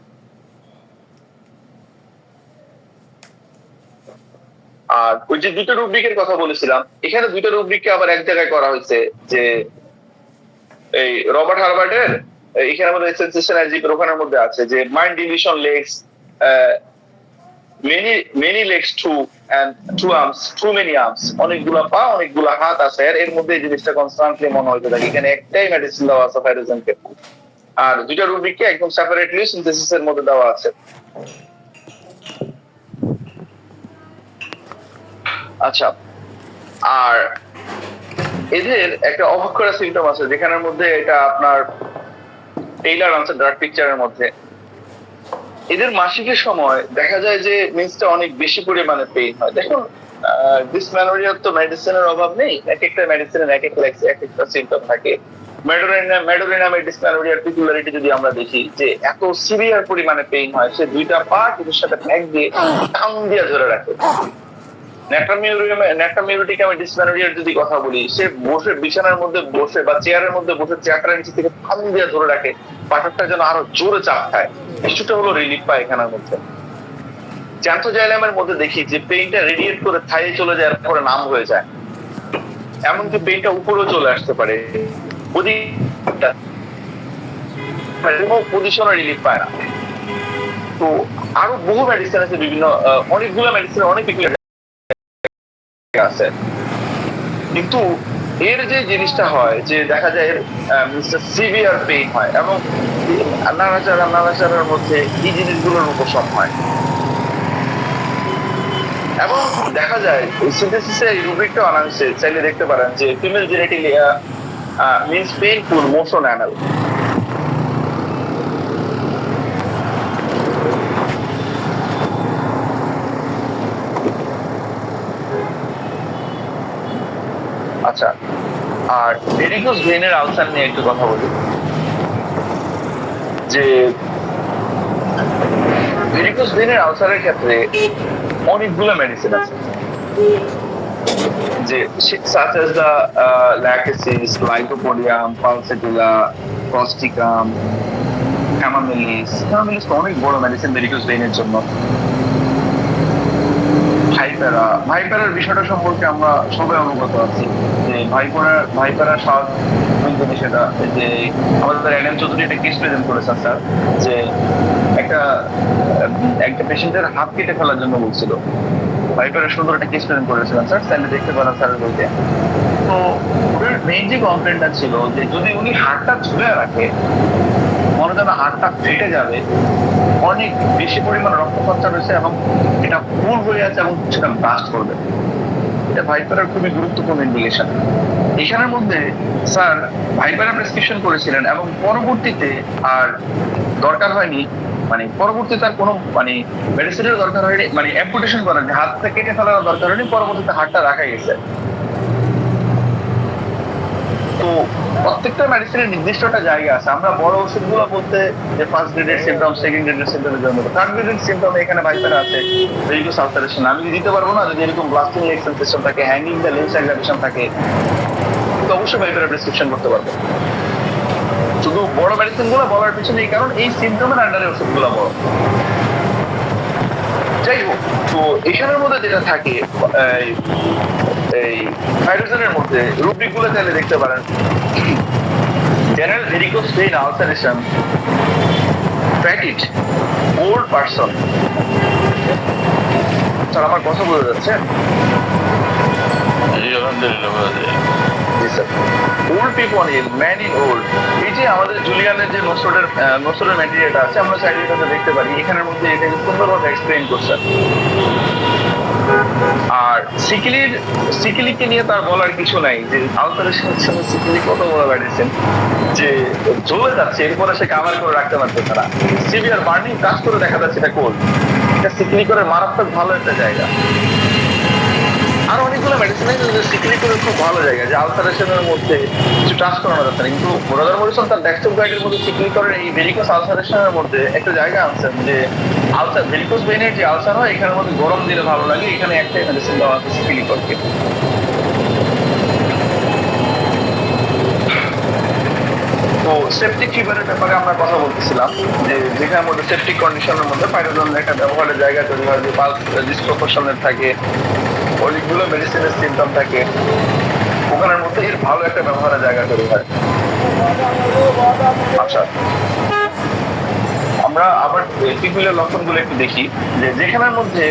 আর ওই যে দুটো রুব্রিকের কথা বলেছিলাম, এখানে দুটো রুব্রিককে আবার এক জায়গায় করা হয়েছে, যে এই রবার্ট হার্বার্টের এখানে মধ্যে সেন্সেশন ওখানের মধ্যে আছে যে mind deletion legs, many legs too and two arms, too many arms, অনেকগুলা পা অনেকগুলা হাত আছে। এর মধ্যে এই জিনিসটা কনস্ট্যান্টলি মনে হইতে থাকে। এখানে একটাই মেডিসিন দেওয়া আছে ফাইরোজনকে, আর দুইটা রুব্রিককে একদম সেপারেটলি সিনথেসিসের মধ্যে দেওয়া আছে। আচ্ছা, আর এদের একটা অবাক করা সিম্পটম আছে, যেখানের মধ্যে এটা আপনার টেইলার আনসার ড্রাগ পিকচারের মধ্যে। এদের মাসিকের সময় দেখা যায় যে মিন্সটা অনেক বেশি পরিমাণে পেইন হয়। দেখুন, ডিসমেনোরিয়ার তো মেডিসিনের অভাব নেই, এক একটা মেডিসিনের এক একটা সিম্পটম থাকে। মেডোরিনামের ডিসমেনোরিয়ার পিকুলারিটি যদি আমরা দেখি, যে এত সিভিয়ার পরিমাণে পেইন হয়, সে দুইটা পা কিছুর সাথে ঠ্যাক দিয়ে টান দিয়ে ধরে রাখে। নেট্রামিউরিটিকামের ডিসমেনোরিয়ার যদি কথা বলি, সে বসে বিছানার মধ্যে বসে বা চেয়ারের মধ্যে বসে চেয়ারটার নিচে থেকে টান দিয়ে ধরে রাখে, পাথরটা যেন আরো জোরে চাপ খায়, কিছুটা হলো রিলিফ পায় এখানের মধ্যে। চ্যান্থোজাইলামের মধ্যে দেখি যে পেইনটা রেডিয়েট করে থাইয়ে চলে যায়, পরে নাম হয়ে যায়, এমনকি পেইনটা উপরেও চলে আসতে পারে, পজিশনে রিলিফ পায় না। তো আরো বহু মেডিসিন আছে, বিভিন্ন অনেকগুলো মেডিসিন অনেক আছে, কিন্তু এর যে জিনিসটা হয় যে দেখা যায় সিভিয়ার পেইন হয় এবং নাড়াচাড়ার মধ্যে এই জিনিসগুলোর উপশম হয়। এবং দেখা যায় সিনথেসিসে এই রুব্রিকটাও আনা হয়েছে, চাইলে দেখতে পারেন যে female genitalia means painful motion anal. আচ্ছা, আর ভেরিকোজ ভেইনের আলসার নিয়ে একটু কথা বলি, যে ভেরিকোজ ভেইনের আলসারের ক্ষেত্রে অনেকগুলো মেডিসিন আছে, যে such as the lachesis, lycopodium, pulsatilla, causticum, hamamelis তো অনেক বড় মেডিসিন ভেরিকোজ ভেইনের জন্য। ভাইপারার বিষয়টা সম্পর্কে আমরা সবাই অবগত আছি, যে ভাইপারার স্বাদ যদি সেটা, যে আমাদের এনএম চৌধুরী একটা কেস প্রেজেন্ট করেছেন স্যার, যে একটা পেশেন্টের হাত কেটে ফেলার জন্য বলছিল। ভাইপারের সুন্দর একটা কেস প্রেজেন্ট করেছিলেন স্যার, চাইলে দেখতে পারেন স্যারের বইতে। তো ওনার মেইন যে কমপ্লেনটা ছিল যে যদি উনি হাতটা ঝুলে রাখে, মনে যেন হাতটা ফেটে যাবে, অনেক বেশি পরিমাণ রক্ত খরচা রয়েছে এবং এটা ফুল হয়ে আছে এবং সেটা ব্লাস্ট করবে। এটা ভাইপারের খুবই গুরুত্বপূর্ণ ইন্ডিকেশন। এখানের মধ্যে স্যার ভাইপারের প্রেসক্রিপশন করেছিলেন এবং পরবর্তীতে আর দরকার হয়নি, মানে পরবর্তীতে আর কোনো মেডিসিনের দরকার হয়নি, অ্যাম্পুটেশন করার, হাতটা কেটে ফেলার দরকার হয়নি, পরবর্তীতে হাতটা রাখা গেছে। তো প্রত্যেকটা মেডিসিনের নির্দিষ্ট একটা জায়গা আছে। আমরা বড় ওষুধগুলো বলতে যে ফার্স্ট গ্রেডের সিমটম, সেকেন্ড গ্রেডের সিমটমের জন্য, থার্ড গ্রেডের সিমটম এখানে ভাইপারে আছে, ভেরিকোজ আলসারেশন আমি দিতে পারবো না। যদি এরকম ব্লাস্টিং লেগ সেন্সেশন থাকে, হ্যাঙ্গিং দ্য লেন্স অ্যাগ্রাভেশন থাকে, তো অবশ্যই ভাইপারের প্রেসক্রিপশন করতে পারবো। শুধু বড় মেডিসিন গুলো বলার পিছনে এই কারণ, এই সিমটমের আন্ডারে ওষুধগুলো বড়। যাই হোক, তো এখানের মধ্যে যেটা থাকে এই হাইড্রোজেনের মধ্যে রুব্রিক গুলো চাইলে দেখতে পারেন। General varicose vein ulceration, fetid old person. Sir আমার কথা বোঝা যাচ্ছে? আলহামদুলিল্লাহ। জি sir. Old people, man in old, এই যে আমাদের জুলিয়ানের যে নোসরের ম্যাটেরিয়ালটা আছে, আমরা চাইলে এটাতে দেখতে পারি। এখানের মধ্যে এটাকে সুন্দরভাবে এক্সপ্লেইন করছেন। আর সিকিলিকে নিয়ে তার বলার কিছু নাই, যে আলসারেশনের সঙ্গে সিকিলি কত বড় মেডিসিন, যে জ্বলে যাচ্ছে এরপরে সে কাভার করে রাখতে পারছে না, সিভিয়ার বার্নিং কাজ করে দেখা যাচ্ছে এটা কোল্ড। এটা সিকিলি করে মারাত্মক ভালো একটা জায়গা। আর অনেকগুলো মেডিসিন আছে যে সিকিলি করে খুব ভালো জায়গা, যে আলসারেশনের মধ্যে কিছু টাচ করানো যাচ্ছে না। কিন্তু ব্রাদার মরিসন তার ডেক্সট্রো গাইডের মধ্যে সিকিলি করে এই ভেরিকোজ আলসারেশনের মধ্যে একটা জায়গা আনছেন, যে আলসার ভেরিকোজ ভেইনের যে আলসার হয় এখানের মধ্যে গরম দিলে ভালো লাগে, এখানে একটাই মেডিসিন দেওয়া আছে সিকিলি করকে। তো সেপটিক ফিভারের ব্যাপারে আমরা কথা বলতেছিলাম, যে যেখানের মধ্যে সেপটিক কন্ডিশনের মধ্যে পাইরোজনের একটা ব্যবহারের জায়গা তৈরি হয়, যে পালস ডিসপ্রপোর্শনের থাকে, অনেকগুলো মেডিসিনের সিমটম থাকে, ওখানের মধ্যে এর ভালো একটা ব্যবহারের জায়গা তৈরি হয়। আচ্ছা, আমরা আবার টিপিলের লক্ষণগুলো একটু দেখি, যে যেখানের মধ্যে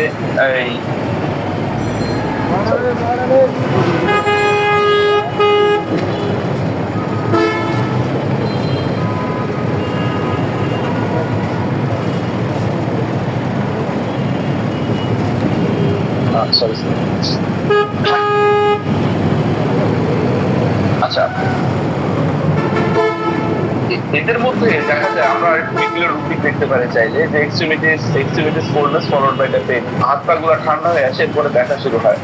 এই আচ্ছা, এদের মধ্যে দেখা যায় আমরা রুটিন দেখতে পারি চাইলে, যে extremities coldness followed by the pain, হাত পা গুলা ঠান্ডা হয়ে আসে, এরপরে ব্যথা শুরু হয়,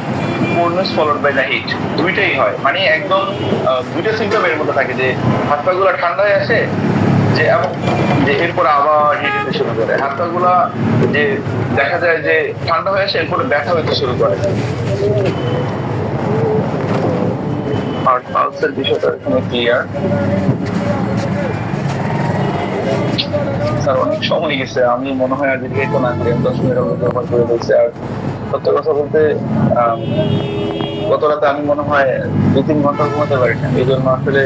coldness followed by the heat, দুইটাই হয়, একদম দুইটা সিমটম এর মধ্যে থাকে, যে হাত পা গুলা ঠান্ডা হয়ে আসে, যে এবং যে এরপরে আবার হিট হতে শুরু করে, হাত পা গুলা যে দেখা যায় যে ঠান্ডা হয়ে আসে, এরপরে ব্যথা হতে শুরু করে। আর পালসের বিষয়টা এখানে ক্লিয়ার। স্যার অনেক সময় গেছে, আমি মনে হয় আজকে তো না করি, 10 মিনিট ব্যবহার করে দিয়েছি। আর সত্য কথা বলতে গত রাতে আমি মনে হয় 2-3 ঘন্টা ঘুমাতে পারি না, এই জন্য আসলে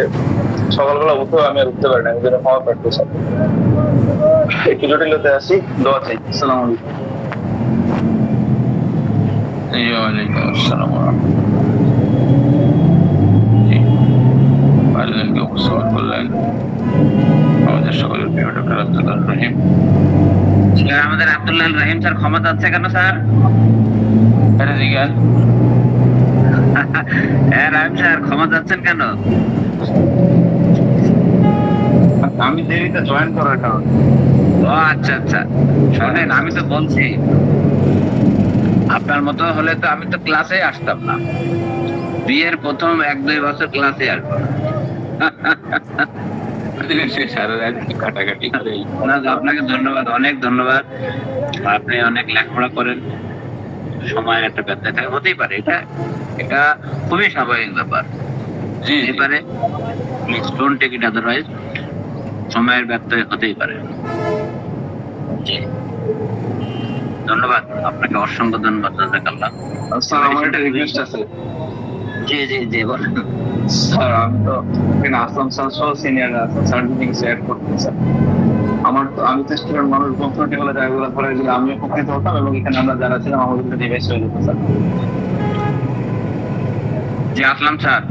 সকালবেলা উঠেও আমি আর উঠতে পারি না, এই জন্য খাওয়া প্র্যাকটিস আছে। একটু জটিলতে আসি, দোয়া চাই। আসসালামু আলাইকুম। ওয়ালাইকুম আসসালাম ওয়া রাহমাতুল্লাহি উপস্থাপন করলেন আমাদের সকলের প্রিয় ডক্টর আব্দুল্লাহ রহিম। আমাদের আব্দুল্লাহ রহিম স্যার ক্ষমা চাচ্ছে কেন স্যার? রহিম স্যার ক্ষমা চাচ্ছেন কেন? আমি দেরিতে জয়েন করার কারণে। ও আচ্ছা আচ্ছা, শোনেন আমি তো বলছি আপনার মতো হলে তো আমি তো ক্লাসে আসতাম না। বিয়ের প্রথম 1-2 বছর ক্লাসে আসবো সারা রাত কাটাকাটি করে না, আপনাকে ধন্যবাদ, অনেক ধন্যবাদ। আপনি অনেক লেখাপড়া করেন, সময়ের একটা ব্যত্যয় থাকে, হতেই পারে, এটা এটা খুবই স্বাভাবিক ব্যাপার। জি হতেই পারে, ডোন্ট টেক ইট আদারওয়াইজ, সময়ের ব্যত্যয় হতেই পারে। জি, ধন্যবাদ আপনাকে, অসংখ্য ধন্যবাদ। জাযাকাল্লাহ। স্যার আমার একটা রিকোয়েস্ট আছে। জি জি জি, বলেন। স্যার আমি তো এখানে আসলাম স্যার, সব সিনিয়র আছে, স্যার যদি কিছু অ্যাড করতে স্যার। আমি তো স্টুডেন্ট মানুষ, কমফোর্টেবল জায়গাগুলো ধরে দিলে আমি উপকৃত হতাম, এবং এখানে আমরা যারা ছিলাম আমাদের ডিভাইস হয়ে যেত স্যার। জি আসলাম স্যার,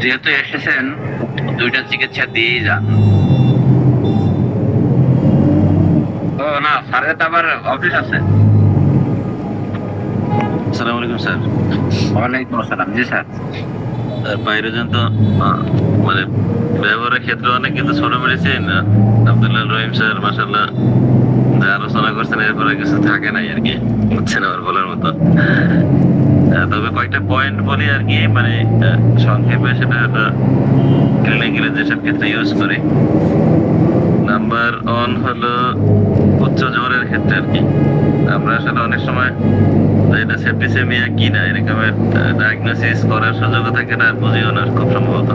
যেহেতু এসেছেন 2টা চিকিৎসা দিয়েই যান। ও না, স্যারের তো আবার অফিস আছে। আসসালামু আলাইকুম স্যার। ওয়ালাইকুম আসসালাম। জি স্যার। বাইরে যান তো মানে ব্যবহারের ক্ষেত্রে অনেক, কিন্তু ছোট মেডিসিন আব্দুল্লাহ রহিম স্যার মাশাআল্লাহ যা আলোচনা করছেন এরপরে কিছু থাকে নাই আর কি, বুঝছেন আমার বলার মতো। তবে কয়েকটা পয়েন্ট বলি আর কি, মানে সংক্ষেপে সেটা ক্লিনিক্যালি যেসব ক্ষেত্রে ইউজ করি। নাম্বার 1 হলো উচ্চ জ্বরের ক্ষেত্রে আর কি। আমরা আসলে অনেক সময় এটা সেপ্টিসেমিয়া কিনা এরকমের ডায়াগনোসিস করার সুযোগ থাকে না, আর বুঝিও না খুব সম্ভবত।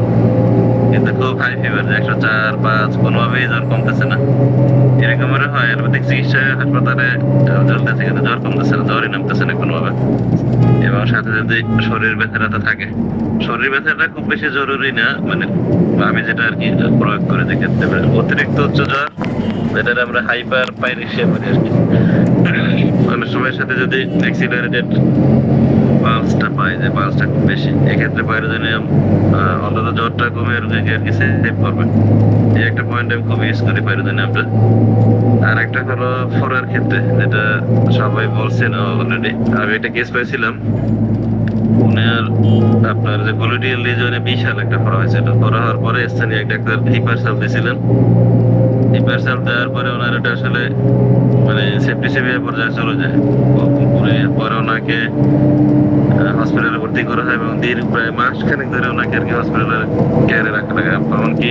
কিন্তু খুব হাই ফিভার, 104-105, কোনোভাবেই জ্বর কমতেছে না, এরকমের হয়। আয়ুর্বেদিক চিকিৎসায় হাসপাতালে চলতেছে, কিন্তু জ্বর কমতেছে না, জ্বরই নামতেছে না কোনোভাবে। এবং সাথে যদি শরীর ব্যথাটা থাকে, শরীর ব্যথাটা খুব বেশি জরুরি না, মানে আমি যেটা আর কি প্রয়োগ করে যে ক্ষেত্রে অতিরিক্ত উচ্চ জ্বর, যেটা আমরা হাইপার পাইরেশিয়া বলি আর কি, অনেক সময়ের সাথে যদি অ্যাক্সিলারেটেড পালসটা পাই, যে পালসটা খুব বেশি, এক্ষেত্রে পাইরোজেনিয়াম অন্তত জ্বরটা কমে রোগীকে আর কি সেভ করবে। এই একটা পয়েন্ট আমি খুব ইউজ করি পাইরোজেনিয়ামটা। আর একটা হলো ফোরার ক্ষেত্রে, যেটা সবাই বলছেন অলরেডি। আমি একটা কেস পাইছিলাম, উনার আপনার যে গ্লুটিয়াল লিজনে বিশাল একটা ফোড়া হয়েছিল। ফোড়া হওয়ার পরে স্থানীয় এক ডাক্তার হিপার সাপ দিয়েছিলেন। হিপার সাপ দেওয়ার পরে ওনার এটা আসলে মানে সেপ্টিসেমিয়া পর্যায়ে চলে যায়। পরে ওনাকে হসপিটালে ভর্তি করা হয়, এবং দীর্ঘ প্রায় মাসখানেক ধরে ওনাকে আর কি হসপিটালের কেয়ারে রাখা লাগে, এমনকি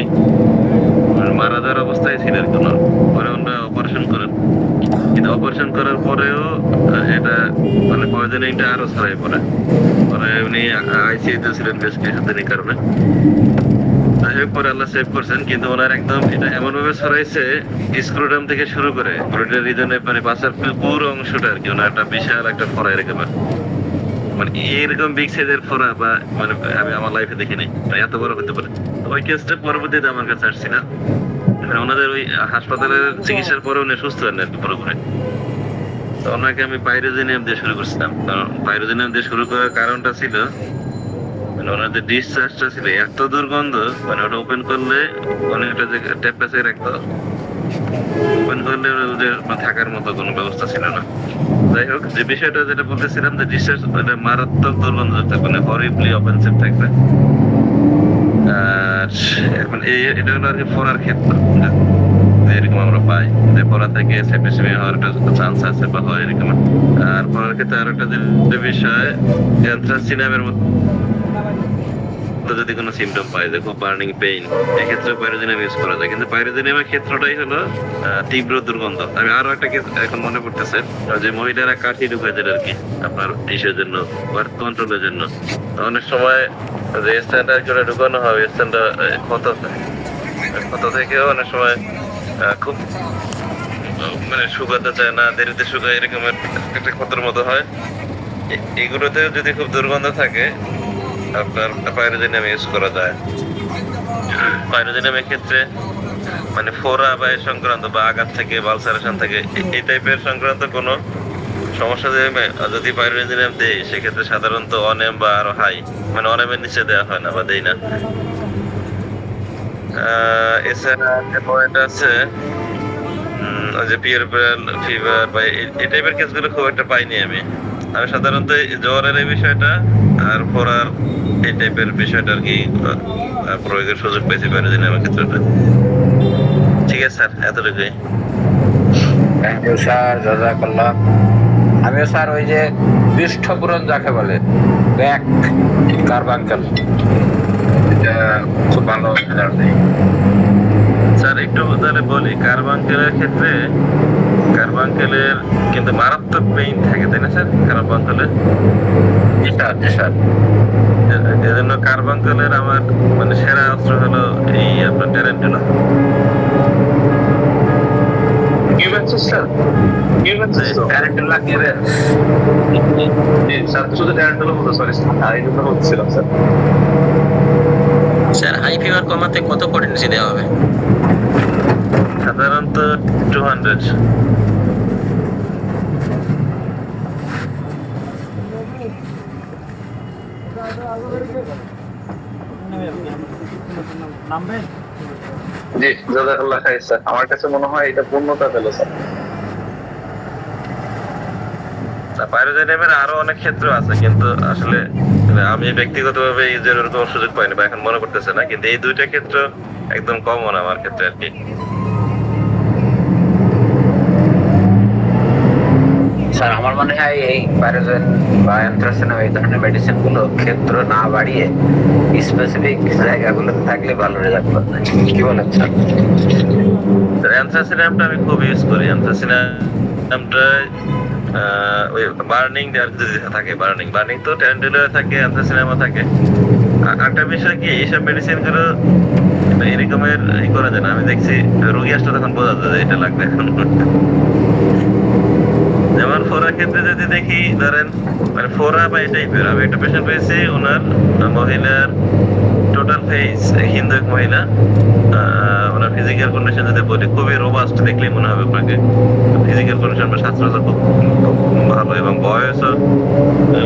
মারা যাওয়ার অবস্থায় ছিল আর কি ওনার। পরে ওনারা অপারেশন করেন, কিন্তু অপারেশন করার পরেও এটা মানে পয়জনিংটা আরো ছড়াই পড়ে। পরে উনি আইসিইউতে ছিলেন বেশ কিছুদিন এই কারণে। যাই হোক, পরে আল্লাহ সেভ করছেন, কিন্তু ওনার একদম এটা এমন ভাবে ছড়াইছে, স্ক্রোটাম থেকে শুরু করে গ্লুটিয়াল রিজনে মানে পাশের পুরো অংশটা আর কি, ওনার একটা বিশাল একটা ফোড়া এরকম, মানে এরকম বিগ সাইজের ফোড়া বা মানে আমি আমার লাইফে দেখিনি, এত বড় হতে পারে। ওই কেসটা পরবর্তীতে আমার কাছে আসছিল, ওনাদের ওই হাসপাতালের চিকিৎসার পরে উনি সুস্থ হন আর কি পুরোপুরি। তো ওনাকে আমি পাইরোজেনিয়াম দিয়ে শুরু করছিলাম। কারণ পাইরোজেনিয়াম দিয়ে শুরু করার কারণটা ছিল, মানে ওনাদের ডিসচার্জটা ছিল এত দুর্গন্ধ, মানে ওটা ওপেন করলে অনেকটা যে ট্যাপ প্যাসে রাখতো, ওপেন করলে ওদের থাকার মতো কোনো ব্যবস্থা ছিল না। যাই হোক, যে বিষয়টা যেটা বলতেছিলাম, যে ডিসচার্জ মারাত্মক দুর্গন্ধ থাকবে, মানে হরিবলি অফেন্সিভ থাকবে। আর এখন এটা হলো আর কি ফোড়ার ক্ষেত্র, এরকম আমরা পাই যে ফোড়া থেকে সেপ্টিসেমিয়া হওয়ার একটা চান্স আছে বা হয় এরকম। আর ফোড়ার ক্ষেত্রে আর একটা যে বিষয়, অ্যানথ্রাসিনামের মতো যদি কোনো সিমটম পাই, যে খুব বার্নিং পেইন, এক্ষেত্রে পাইরোজেনিয়াম ইউজ করা যায়। কিন্তু পাইরোজেনিয়ামের ক্ষেত্রটাই হলো তীব্র দুর্গন্ধ। আমি আরো একটা কেস এখন মনে পড়তেছে, যে মহিলারা কাঠি ঢুকায় দেন আর কি আপনার ইসের জন্য, বার্থ কন্ট্রোলের জন্য। অনেক সময় যে স্ট্যান্ডার্ড করে ঢুকানো হয়, স্ট্যান্ডটা ক্ষত থেকেও অনেক সময় খুব মানে শুকাতে চায় না, দেরিতে শুকায়, এরকমের একটা ক্ষতর মতো হয়। এগুলোতে যদি খুব দুর্গন্ধ থাকে, আপনার পাইরোজেনিয়াম ইউজ করা যায়। পাইরোজেনিয়ামের ক্ষেত্রে মানে ফোড়া বা এর সংক্রান্ত বা আঘাত থেকে বালসারেশন থেকে এই টাইপের সংক্রান্ত কোনো সমস্যা যদি পাইরোজেনিয়াম দেয়, সেক্ষেত্রে সাধারণত অনেম বা আরো হাই, মানে অনেমের নিচে দেওয়া হয় না বা দেই না। এছাড়া পয়েন্ট আছে যে পিয়ারব্রাল ফিভার বা এই টাইপের কেসগুলো খুব একটা পাইনি আমি। সাধারণত জ্বরের এই বিষয়টা আর ফোড়ার এই টাইপের বিষয়টা আর কি প্রয়োগের সুযোগ পেয়েছি পাইরোজেনিয়ামের ক্ষেত্রে। ঠিক আছে স্যার, এতটুকুই। থ্যাংক ইউ স্যার, জাযাকাল্লাহ। আমিও স্যার ওই যে পৃষ্ঠপূরণ যাকে বলে ব্যাক কার্বাঙ্কেল, এটা খুব ভালো রেজাল্ট দেয়। স্যার একটু তাহলে বলি, কার্বাঙ্কেলের ক্ষেত্রে কার্বাঙ্কেলের কিন্তু মারাত্মক পেইন থাকে, তাই না স্যার? কার্বাঙ্কেলের জি স্যার, জি স্যার। এজন্য কার্বাঙ্কেলের আমার মানে সেরা অস্ত্র হলো এই আপনার ট্যারেন্টুলা। কিউবেন্সিস স্যার, কিউবেন্সিস তো ট্যারেন্টুলা কিউবেন্স। জি স্যার, শুধু ট্যারেন্টুলা বলতে সরি এই জন্য বলছিলাম স্যার। স্যার হাই ফিভার কমাতে কত পটেন্সি দেওয়া হবে? সাধারণত 200। জি জাযাকাল্লাহ খাইর স্যার, আমার কাছে মনে হয় এটা পূর্ণতা পেল স্যার। পাইরোজেনিয়ামের আরো অনেক ক্ষেত্র আছে, কিন্তু আসলে আমি ব্যক্তিগতভাবে ইউজের ওরকম সুযোগ পাইনি বা এখন মনে করতেছে না, কিন্তু এই দুইটা ক্ষেত্র একদম কমন আমার ক্ষেত্রে আর কি। স্যার আমার মনে হয় এই পাইরোজেন বা অ্যানথ্রাসিনাম এই ধরনের মেডিসিন গুলো ক্ষেত্র না বাড়িয়ে স্পেসিফিক জায়গাগুলোতে থাকলে ভালো রেজাল্ট পাবে। কি বলেন স্যার? অ্যানথ্রাসিনামটা আমি খুব ইউজ করি। অ্যানথ্রাসিনামটা ওই বার্নিং যদি থাকে, বার্নিং তো ট্যারেন্টুলা থাকে, অ্যানথ্রাসিনামও থাকে। একটা বিষয় কি, এইসব মেডিসিন গুলো এরকমের ই করা যায় না। আমি দেখছি রোগী আসলে তখন বোঝা যায় যে এটা লাগবে এখন। যেমন ফোরার ক্ষেত্রে যদি দেখি, ধরেন মানে ফোরা বা এই টাইপের, আমি একটা পেশেন্ট পেয়েছি, ওনার মহিলার টোটাল ফেস, হিন্দু এক মহিলা, ওনার ফিজিক্যাল কন্ডিশন যদি বলি খুবই রোবাস্ট, দেখলেই মনে হবে আপনাকে ফিজিক্যাল কন্ডিশন বা স্বাস্থ্য খুব ভালো, এবং বয়সও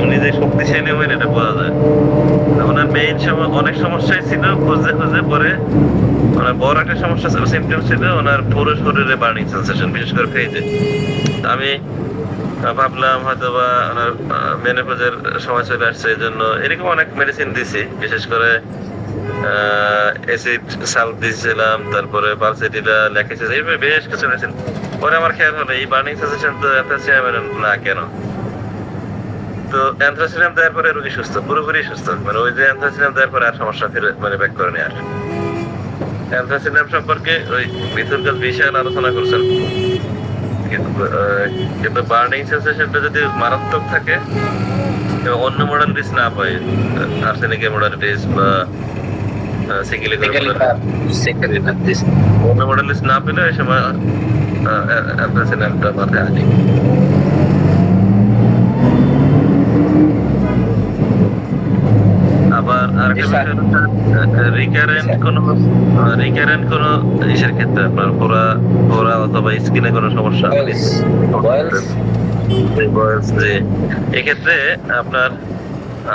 উনি যে শক্তিশালী হবেন এটা বোঝা যায়। ওনার মেইন অনেক সমস্যাই ছিল, খুঁজতে খুঁজতে পরে ওনার বড় একটা সমস্যা ছিল, সিমটম ছিল ওনার পুরো শরীরে বার্নিং সেন্সেশন, বিশেষ করে ফেজে। আমি ভাবলাম হয়তো বা ওনার মেনোপজের সময় চলে আসছে, এই জন্য এরকম অনেক মেডিসিন দিছি, বিশেষ করে অ্যাসিড সালফ দিয়েছিলাম, তারপরে পালসেটিলা, ল্যাকেসিস, এইভাবে বেশ কিছু মেডিসিন। পরে আমার খেয়াল হলো এই বার্নিং সেন্সেশন তো অ্যানথ্রাসিনামের না কেন, তো অ্যানথ্রাসিনাম দেওয়ার পরে রোগী সুস্থ, পুরোপুরি সুস্থ। মানে ওই যে অ্যানথ্রাসিনাম দেওয়ার পরে আর সমস্যা ফিরে মানে ব্যাক করেনি আর। অ্যানথ্রাসিনাম সম্পর্কে ওই মিথুন কাজ বিশাল আলোচনা করছেন, কিন্তু বার্নিং সেন্সেশনটা যদি মারাত্মক থাকে এবং অন্য মডালিটিস না পায়, আর্সেনিকের মডালিটিস বা অন্য মডালিটিস না পেলে এই সময় অ্যানথ্রাসিনামটা মাথায় আনি। আবার আরেকটা বিষয় হচ্ছে রিকারেন্ট কোন ইসের ক্ষেত্রে আপনার ফোরা অথবা স্কিনে কোনো সমস্যা, যে এক্ষেত্রে আপনার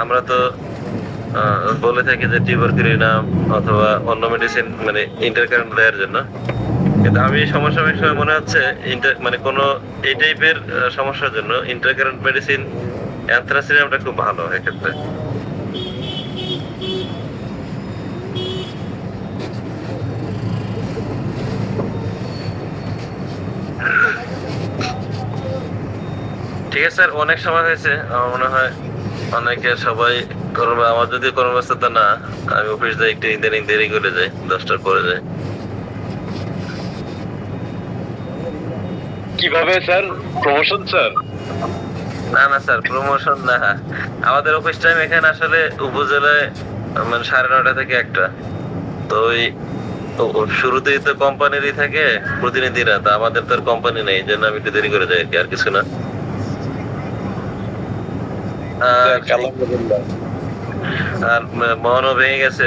আমরা তো বলে থাকি যে টিউবারকুলিনাম অথবা অন্য মেডিসিন মানে ইন্টারকারেন্ট দেওয়ার জন্য, কিন্তু আমি সমসাময়িক সময় মনে হচ্ছে মানে কোনো এই টাইপের সমস্যার জন্য ইন্টারকারেন্ট মেডিসিন অ্যানথ্রাসিনামটা খুব ভালো এক্ষেত্রে। ঠিক আছে স্যার, অনেক সময় হয়েছে, আমার মনে হয় অনেকে সবাই আমার যদি কর্মব্যস্ততা না, আমি অফিস যাই একটু ইদানিং দেরি করে যাই, 10টার পরে যাই। কিভাবে স্যার? Promotion sir? না না স্যার, প্রমোশন না, আমাদের অফিস টাইম এখানে আসলে উপজেলায় মানে 9:30 থেকে 1টা, তো ওই শুরুতেই তো কোম্পানিরই থাকে প্রতিনিধিরা, তা আমাদের তো আর কোম্পানি নেই, এই জন্য আমি একটু দেরি করে যাই আর কি, আর কিছু না। আর মনও ভেঙে গেছে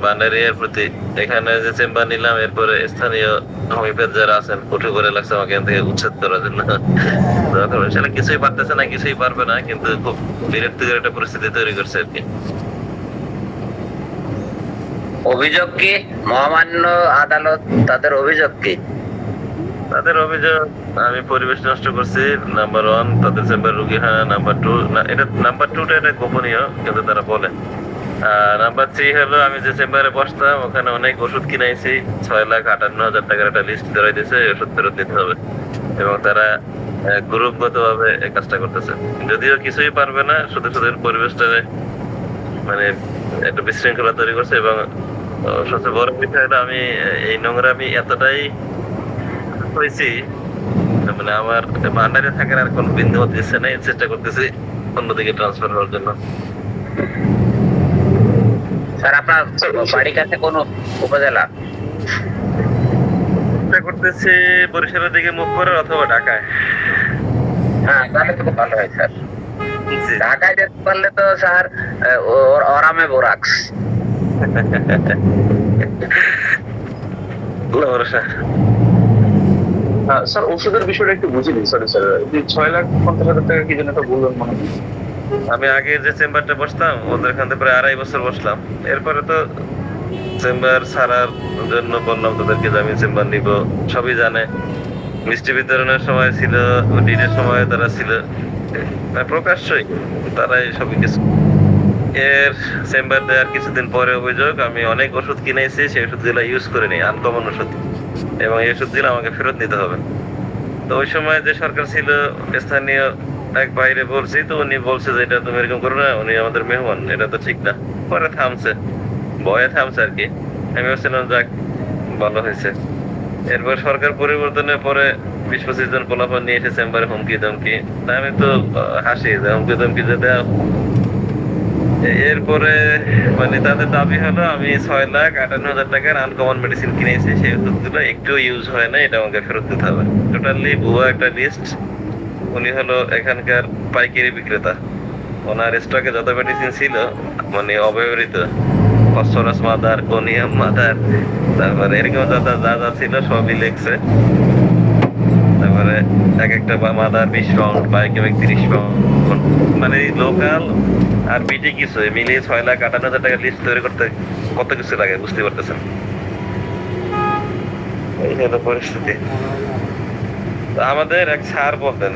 বান্ডারিয়ার প্রতি। এখানে যে চেম্বার নিলাম, এরপরে স্থানীয় হোমিওপ্যাথ যারা আছেন উঠে করে লাগছে আমাকে এখান থেকে উচ্ছেদ করার জন্য। সেটা কিছুই পারতেছে না, কিছুই পারবে না, কিন্তু খুব বিরক্তিকর একটা পরিস্থিতি তৈরি করছে আর কি। অভিযোগ কি? মহামান্য আদালত তাদের অভিযোগ কি? তাদের অভিযোগ আমি পরিবেশ নষ্ট করছি, নাম্বার 1, তাদের চেম্বার রুগী হানা, নাম্বার 2, এটা নাম্বার 2টা এটা গোপনীয় কিন্তু তারা বলে। নাম্বার 3 হলো আমি যে চেম্বারে বসতাম ওখানে অনেক ওষুধ কিনাইছি, 6,58,000 টাকার একটা লিস্ট ধরাই দিয়েছে, ওষুধ ফেরত দিতে হবে, এবং তারা গ্রুপগত ভাবে এই কাজটা করতেছে, যদিও কিছুই পারবে না, শুধু শুধু পরিবেশটা মানে একটা বিশৃঙ্খলা তৈরি করছে। এবং সবচেয়ে বড় বিষয় হলো আমি এই নোংরামি এতটাই হয়েছি, মানে আমার ভান্ডারে থাকার আর কোনো বিন্দু দিচ্ছে না, চেষ্টা করতেছি অন্যদিকে ট্রান্সফার হওয়ার জন্য। স্যার আপনার বাড়ির কাছে কোন উপজেলা? চেষ্টা করতেছি বরিশালের দিকে মুভ করার অথবা ঢাকায়। হ্যাঁ তাহলে তো খুব ভালো হয় স্যার। জি। ঢাকায় যেতে পারলে তো স্যার ওরামে বোরাক্স। আল্লাহ ভরসা। স্যার ওষুধের বিষয়টা একটু বুঝিনি, সরি স্যার, যে 6,50,000 টাকা কি যেন একটা বললেন মনে হয়। আমি আগে যে চেম্বারটা বসতাম ওদের এখান থেকে প্রায় 2.5 বছর বসলাম। এরপরে তো চেম্বার ছাড়ার জন্য বললাম তাদেরকে যে আমি চেম্বার নিব, সবই জানে। মিষ্টি বিতরণের সময় ছিল, ডিনের সময় তারা ছিল, প্রকাশ্যই তারাই সবই কিছু। এর চেম্বার দেওয়ার কিছুদিন পরে অভিযোগ আমি অনেক ওষুধ কিনেছি, সেই ওষুধগুলো ইউজ করে নিই, আনকমন ওষুধ, এবং এই ওষুধগুলো আমাকে ফেরত নিতে হবে। তো ওই সময় যে সরকার ছিল, স্থানীয় এক বাইরে বলছি, তো উনি বলছে যে এটা তুমি এরকম করো না, উনি আমাদের মেহমান, এটা তো ঠিক না। পরে থামছে, ভয়ে থামছে আর কি। আমি ভাবছিলাম যাক ভালো হয়েছে। এরপর সরকার পরিবর্তনের পরে 20-25 জন পোলাপান নিয়ে এসে চেম্বারে হুমকি ধমকি। তা আমি তো হাসি যে হুমকি ধমকি যে দেওয়া। এরপরে মানে তাদের দাবি হলো আমি 6,58,000 টাকার আনকমন মেডিসিন কিনেছি, সেই ওষুধগুলো একটু ইউজ হয় না, এটা আমাকে ফেরত দিতে হবে। টোটালি ভুয়া একটা লিস্ট। উনি হলো এখানকার পাইকারি বিক্রেতা, ওনার স্টকে যত মেডিসিন ছিল মানে অব্যবহৃত, ফসফরাস মাদার, কোনিয়াম মাদার, তারপরে এরকম যা যা যা ছিল সবই লেখছে। তারপরে এক একটা মাদার 20 পাউন্ড, বায়োকেমিক 30 পাউন্ড, মানে লোকাল আর বিটি কিছু মিলিয়ে 6,58,000 টাকা লিস্ট তৈরি করতে কত কিছু লাগে বুঝতে পারতেছেন। এই হলো পরিস্থিতি। তো আমাদের এক স্যার বলতেন,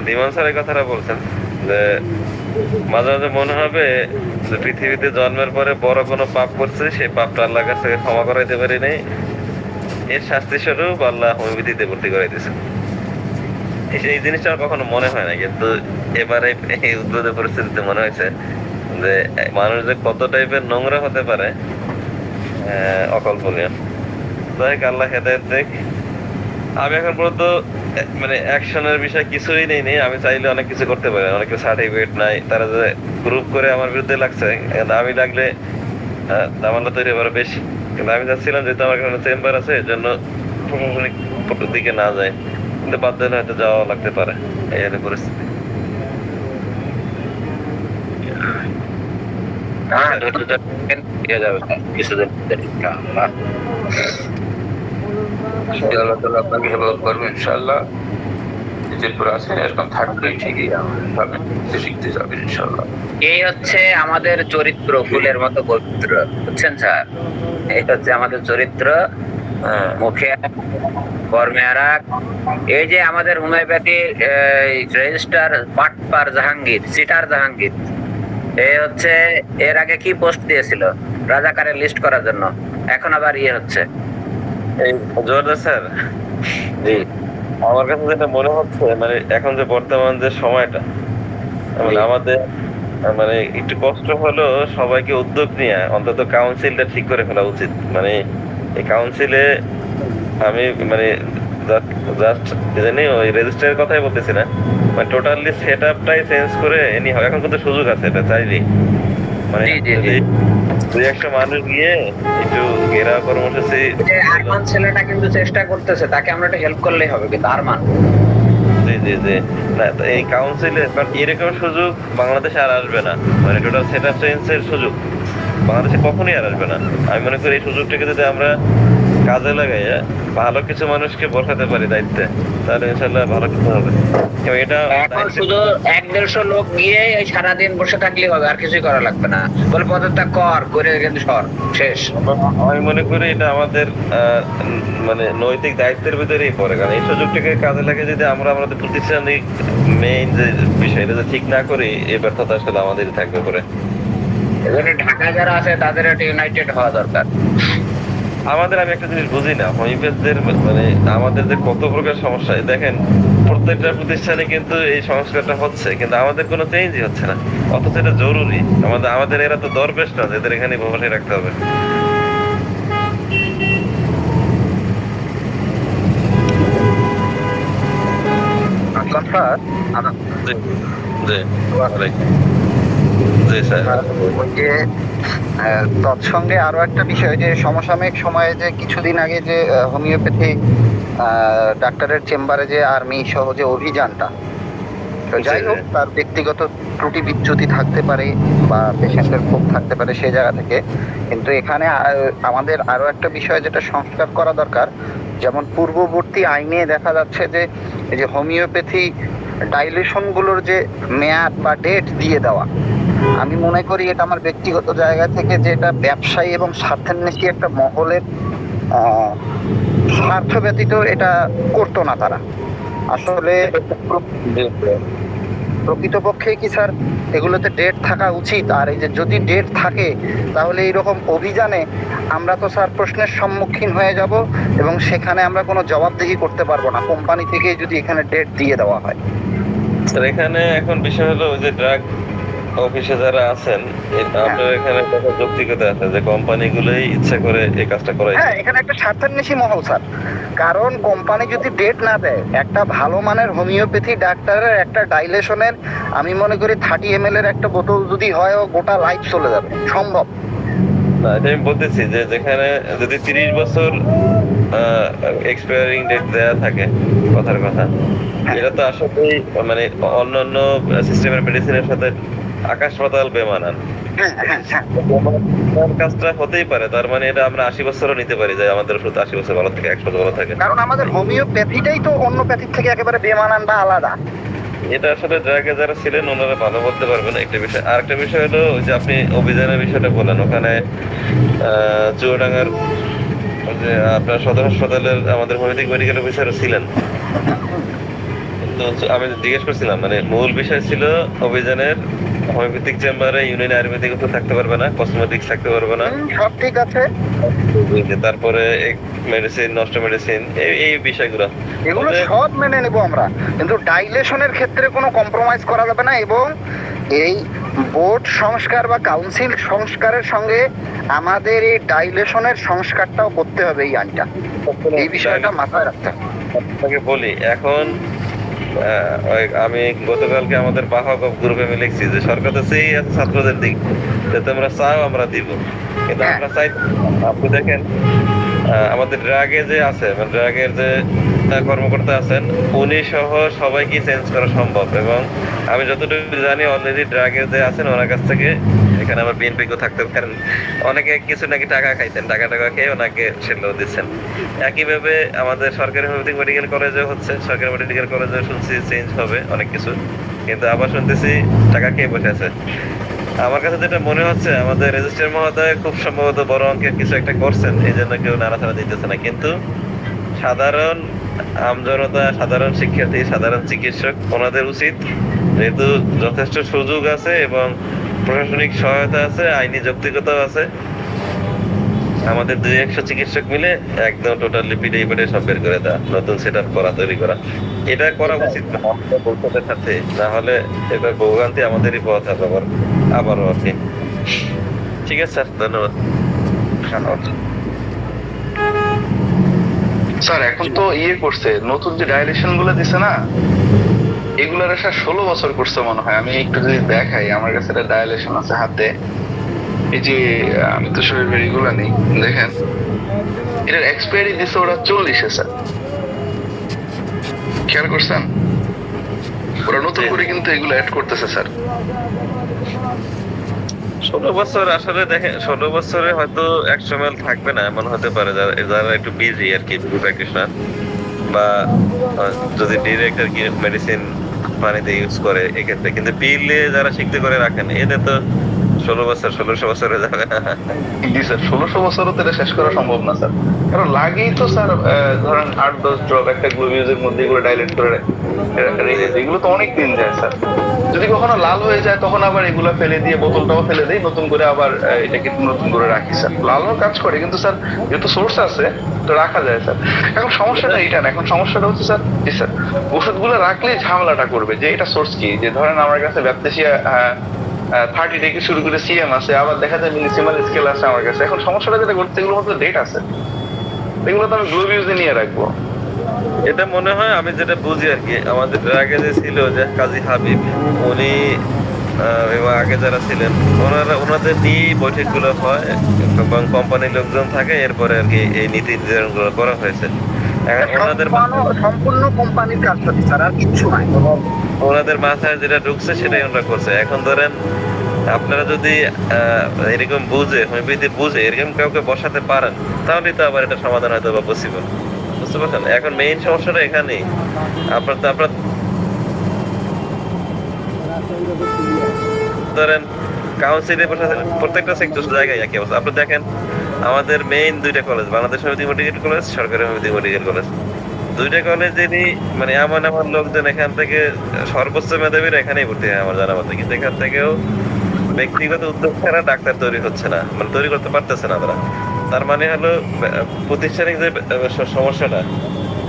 দিমান স্যার এই কথাটা বলছেন যে মাঝে মাঝে মনে হবে যে পৃথিবীতে জন্মের পরে বড় কোনো পাপ করছে, সেই পাপটা আল্লাহর কাছে ক্ষমা করাইতে পারি নাই, এর শাস্তি স্বরূপ আল্লাহ হোমিওপ্যাথিতে ভর্তি করাই দিয়েছেন। এই জিনিসটা আমার কখনো মনে হয় না, কিন্তু এবারে এই উদ্ভূত পরিস্থিতিতে মনে হয়েছে যে মানুষ যে কত টাইপের নোংরা হতে পারে অকল্পনীয়। যাই হোক, আল্লাহ হেদায়েত দেখ। আমি এখন পর্যন্ত মানে অ্যাকশনের বিষয় কিছুই নেই। আমি চাইলে অনেক কিছু করতে পারি, অনেক সার্টিফিকেট নাই, তারা যে গ্রুপ করে আমার বিরুদ্ধে লাগছে, আমি লাগলে জামালা তৈরি হবে বেশি। কিন্তু আমি চাচ্ছিলাম যেহেতু আমার এখানে চেম্বার আছে, এর জন্য প্রশাসনিক দিকে না যায়, কিন্তু বাধ্য হলে হয়তো যাওয়া লাগতে পারে। এই হলো পরিস্থিতি। হ্যাঁ দিয়ে যাবে স্যার কিছুদিন ভিতরে ইনশাআল্লাহ। আল্লাহ তাআলা আপনাকে হেফাজত করবে ইনশাআল্লাহ। নিজের পরে আছেন এরকম থাকবে ঠিকই, আমরা শিখতে যাবেন ইনশাআল্লাহ। এই হচ্ছে আমাদের চরিত্র, ফুলের মতো পবিত্র, বুঝছেন স্যার? এই হচ্ছে আমাদের চরিত্র, মুখে কর্মে আর এক। এই যে আমাদের হোমিওপ্যাথির রেজিস্ট্রার পাটপার জাহাঙ্গীর, সিটার জাহাঙ্গীর, এই হচ্ছে এর আগে কি পোস্ট দিয়েছিল রাজাকারের লিস্ট করার জন্য, এখন আবার ইয়ে হচ্ছে। এই জোরদার স্যার, জি আমার কাছে যেটা মনে হচ্ছে মানে এখন যে বর্তমান যে সময়টা, মানে আমাদের মানে একটু কষ্ট হলেও সবাইকে উদ্যোগ নিয়ে অন্তত কাউন্সিলটা ঠিক করে ফেলা উচিত। মানে এই কাউন্সিলে আমি মানে জাস্ট জানি ওই রেজিস্টারের কথাই বলতেছি না, মানে টোটালি সেট আপটাই চেঞ্জ করে এনি হয়। এখন কিন্তু সুযোগ আছে এটা চাইলেই, মানে জি, জি, জি। যদি 200 মানুষ গিয়ে একটু ঘেরাও কর্মসূচি। আরমান ছেলেটা কিন্তু চেষ্টা করতেছে, তাকে আমরা একটু হেল্প করলেই হবে। কিন্তু আরমান জি জি জি, না তো এই কাউন্সিলে কারণ এরকম সুযোগ বাংলাদেশে আর আসবে না, মানে টোটাল সেট আপ চেঞ্জের সুযোগ বাংলাদেশে কখনোই আর আসবে না। আমি মনে করি এই সুযোগটাকে যদি আমরা কাজে লাগাই, ভালো কিছু মানুষকে বসাতে পারি দায়িত্বে, তাহলে ইনশাল্লাহ ভালো কিছু হবে। এবং এটা এখন শুধু 1-150 লোক গিয়ে এই সারাদিন বসে থাকলেই হবে, আর কিছুই করা লাগবে না। বলে পদত্যাগ করে কিন্তু সর শেষ। আমি মনে করি এটা আমাদের মানে নৈতিক দায়িত্বের ভিতরেই পড়ে, কারণ এই সুযোগটাকে কাজে লাগে যদি আমরা আমাদের প্রতিষ্ঠানিক মেইন যে বিষয়টা যদি ঠিক না করি, এই ব্যর্থতা আসলে আমাদেরই থাকবে পরে। এজন্য ঢাকা যারা আছে তাদের একটা ইউনাইটেড হওয়া দরকার। আমাদের আমি একটা জিনিস বুঝি না, হোমিওপ্যাথদের মানে আমাদের যে কত প্রকার সমস্যা, দেখেন প্রত্যেকটা প্রতিষ্ঠানে কিন্তু এই সংস্কারটা হচ্ছে, কিন্তু আমাদের কোনো চেঞ্জই হচ্ছে না, অথচ এটা জরুরি। আমাদের এরা তো দরবেশ না, এদের এখানে বসে রাখতে হবে। জি জি জি স্যার। ওই যে তৎসঙ্গে আরো একটা বিষয়, যে সমসাময়িক সময়ে যে কিছুদিন আগে যে হোমিওপ্যাথি ডাক্তারের চেম্বারে যে আর্মি সহ যে অভিযানটা, তো যাই হোক তার ব্যক্তিগত ত্রুটি বিচ্যুতি থাকতে পারে বা পেশেন্টের ক্ষোভ থাকতে পারে সেই জায়গা থেকে, কিন্তু এখানে আমাদের আরো একটা বিষয় যেটা সংস্কার করা দরকার। যেমন পূর্ববর্তী আইনে দেখা যাচ্ছে যে এই যে হোমিওপ্যাথি ডাইলেশন গুলোর যে মেয়াদ বা ডেট দিয়ে দেওয়া, আমি মনে করি এটা আমার ব্যক্তিগত জায়গা থেকে যে এটা ব্যবসায়ী এবং স্বার্থান্বেষী একটা মহলের স্বার্থ ব্যতীত এটা করতো না তারা। আসলে প্রকৃতপক্ষে কি স্যার এগুলোতে ডেট থাকা উচিত? আর এই যে যদি ডেট থাকে তাহলে এইরকম অভিযানে আমরা তো স্যার প্রশ্নের সম্মুখীন হয়ে যাব এবং সেখানে আমরা কোনো জবাবদিহি করতে পারবো না কোম্পানি থেকে যদি এখানে ডেট দিয়ে দেওয়া হয়। স্যার এখানে এখন বিষয় হলো ওই যে ড্রাগ অফিসে যারা আছেন, আপনার এখানে একটা যৌক্তিকতা আছে যে কোম্পানিগুলোই ইচ্ছা করে এই কাজটা করাই। হ্যাঁ, এখানে একটা স্বার্থান্বেষী মহল স্যার, কারণ কোম্পানি যদি ডেট না দেয়, একটা ভালো মানের হোমিওপ্যাথি ডাক্তারের একটা ডাইলেশনের আমি মনে করি 30 ml এর একটা বোতল যদি হয় ও গোটা লাইফ চলে যাবে, সম্ভব না। এটা আমি বলতেছি যে যেখানে যদি 30 বছর এক্সপায়ারিং ডেট দেয়া থাকে, কথার কথা, এটা তো আসলে মানে অন্যান্য সিস্টেমের মেডিসিনের সাথে আকাশ পাতাল বেমানান। কাজটা হতেই পারে, তার মানে এটা আমরা 80 বছরও নিতে পারি, যে আমাদের ওষুধ 80 বছর ভালো থাকে, 100 ভালো থাকে, কারণ আমাদের হোমিওপ্যাথিটাই তো অন্য প্যাথির থেকে একেবারে বেমানান বা আলাদা। এটা আসলে ড্রাগে যারা ছিলেন ওনারা ভালো বলতে পারবেন একটা বিষয়। আর একটা বিষয় হলো যে আপনি অভিযানের বিষয়টা বলেন, ওখানে চুয়াডাঙ্গার যে আপনার সদর হাসপাতালের আমাদের হোমিওপ্যাথিক মেডিকেল অফিসারও ছিলেন, কিন্তু আমি জিজ্ঞেস করছিলাম মানে মূল বিষয় ছিল অভিযানের হোমিওপ্যাথিক চেম্বারে ইউনিয়ন আয়ুর্বেদিক ওষুধ থাকতে পারবে না, কসমেটিক্স থাকতে পারবে না, সব ঠিক আছে, তারপরে মেডিসিন, নষ্ট মেডিসিন, এই বিষয়গুলো এগুলো সব মেনে নেব আমরা, কিন্তু ডাইলেশনের ক্ষেত্রে কোনো কম্প্রোমাইজ করা যাবে না। এবং এই বোর্ড সংস্কার বা কাউন্সিল সংস্কারের সঙ্গে আমাদের এই ডাইলেশনের সংস্কারটাও করতে হবে, এই আইনটা, এই বিষয়টা মাথায় রাখতে হবে। আপনাকে বলি এখন আমি গতকালকে আমাদের বাহক গ্রুপে আমি লিখছি যে সরকার তো সেই আছে ছাত্রদের দিক যে তোমরা চাও আমরা দিব, কিন্তু আমরা চাই। আপনি দেখেন আমাদের ড্রাগে যে আছে, মানে ড্রাগের যে কর্মকর্তা আছেন উনি সহ সবাইকে চেঞ্জ করা সম্ভব, এবং আমি যতটুকু জানি অলরেডি ড্রাগের যে আছেন ওনার কাছ থেকে এখানে আবার বিএনপি কেউ থাকতে পারেন, অনেকে কিছু নাকি টাকা খাইতেন, টাকা খেয়ে ওনাকে সেগুলো দিচ্ছেন। একইভাবে আমাদের সরকারি হোমিওপ্যাথিক মেডিকেল কলেজে হচ্ছে, সরকারি মেডিকেল কলেজে শুনছি চেঞ্জ হবে অনেক কিছু, কিন্তু আবার শুনতেছি টাকা খেয়ে বসে আছে। আমার কাছে যেটা মনে হচ্ছে আমাদের রেজিস্ট্রার মহোদয় খুব সম্ভবত বড় অঙ্কের কিছু একটা করছেন, এই জন্য কেউ নাড়াচাড়া দিতেছে না, কিন্তু সাধারণ আমজনতা, সাধারণ শিক্ষার্থী, সাধারণ চিকিৎসক ওনাদের উচিত, যেহেতু যথেষ্ট সুযোগ আছে এবং প্রশাসনিক সহায়তা আছে, আইনি যৌক্তিকতাও আছে, আমাদের 200 চিকিৎসক মিলে একদম টোটালি পিডে সব বের করে দেওয়া, নতুন সেট আপ করা, তৈরি করা, এটা করা উচিত ভবিষ্যতের সাথে, না হলে এবার ভোগান্তি আমাদেরই পথ আবারও আর কি। ঠিক আছে স্যার, ধন্যবাদ। স্যার এখন তো করছে নতুন যে ডাইলেশন গুলো দিছে না, এগুলার আশা 16 বছর করছে মনে হয়। আমি একটু যদি দেখাই, আমার কাছে একটা ডাইলেশন আছে হাতে, এই যে আমি তো শরীর এগুলা নেই, দেখেন এটার এক্সপায়ারি দিছে ওরা 40-এ স্যার, খেয়াল করছেন? ওরা নতুন করে কিন্তু এগুলো অ্যাড করতেছে স্যার। 16 বছর আসলে দেখেন, 16 বছরে হয়তো 100 ml থাকবে না, এমন হতে পারে যারা একটু বিজি আর কি, প্র্যাকটিশনার, বা যদি ডিরেক্ট আর কি মেডিসিন পানিতে ইউজ করে এক্ষেত্রে, কিন্তু পিলে যারা শিখতে করে রাখেন এদের তো 16 বছর 1600 বছর হয়ে যাবে। জি স্যার, 1600 বছরও তো এটা শেষ করা সম্ভব না স্যার, কারণ লাগেই তো স্যার ধরেন 8-10 ড্রপ একটা গ্লোভিউজের মধ্যে এগুলো ডাইলেট করে রেখে দিই, এগুলো তো অনেক দিন যায় স্যার। যদি কখনো লাল হয়ে যায় তখন আবার এগুলো ফেলে দিয়ে বোতলটাও ফেলে দিই, নতুন করে আবার এটাকে নতুন করে রাখি স্যার। লালও কাজ করে, কিন্তু স্যার যেহেতু সোর্স আছে তো রাখা যায় স্যার। এখন সমস্যাটা এইটা না, এখন সমস্যাটা হচ্ছে স্যার, জি স্যার, ওষুধগুলো রাখলে ঝামেলাটা করবে যে এটা সোর্স কি, যে ধরেন আমার কাছে ব্যাপতেশিয়া 30 থেকে শুরু করে সিএম আছে, আবার দেখা যায় মিলিসিমাল স্কেল আছে আমার কাছে। এখন সমস্যাটা যেটা করতে, এগুলোর মধ্যে ডেট আছে, এগুলো তো আমি গ্লোভিউজে নিয়ে রাখবো। এটা মনে হয় আমি যেটা বুঝি আর কি, আমাদের আগে যে ছিল যে কাজী হাবিব, উনি এবং আগে যারা ছিলেন ওনাদের নিয়ে বৈঠকগুলো হয় এবং কোম্পানির লোকজন থাকে, এরপরে আর কি এই নীতি নির্ধারণগুলো করা হয়েছে। এখন সম্পূর্ণ কোম্পানির কাজ করছে স্যার, আর কিচ্ছু নাই। ওনাদের মাথায় যেটা ঢুকছে সেটাই ওনারা করছে। এখন ধরেন আপনারা যদি এরকম বুঝে হোমিওপ্যাথি বুঝে এরকম কাউকে বসাতে পারেন, তাহলে তো আবার এটা সমাধান হয়তো বা পসিবল, বুঝতে পারছেন? এখন মেইন সমস্যাটা এখানেই। আপনার ধরেন কাউন্সিলে প্রত্যেকটা সেক্টর জায়গায় একই অবস্থা। আপনি দেখেন আমাদের মেইন দুইটা college, Bangladesh homeopathy medical college, সরকারি হোমিওপ্যাথি মেডিকেল কলেজ, দুইটা কলেজেরই মানে এমন লোকজন এখান থেকে সর্বোচ্চ মেধাবীরা এখানেই ভর্তি হয় আমার জানা মতে, কিন্তু এখান থেকেও ব্যক্তিগত উদ্যোগ ছাড়া ডাক্তার তৈরি হচ্ছে না, মানে তৈরি করতে পারতেছে না তারা। তার মানে হলো প্রতিষ্ঠানিক যে সমস্যাটা,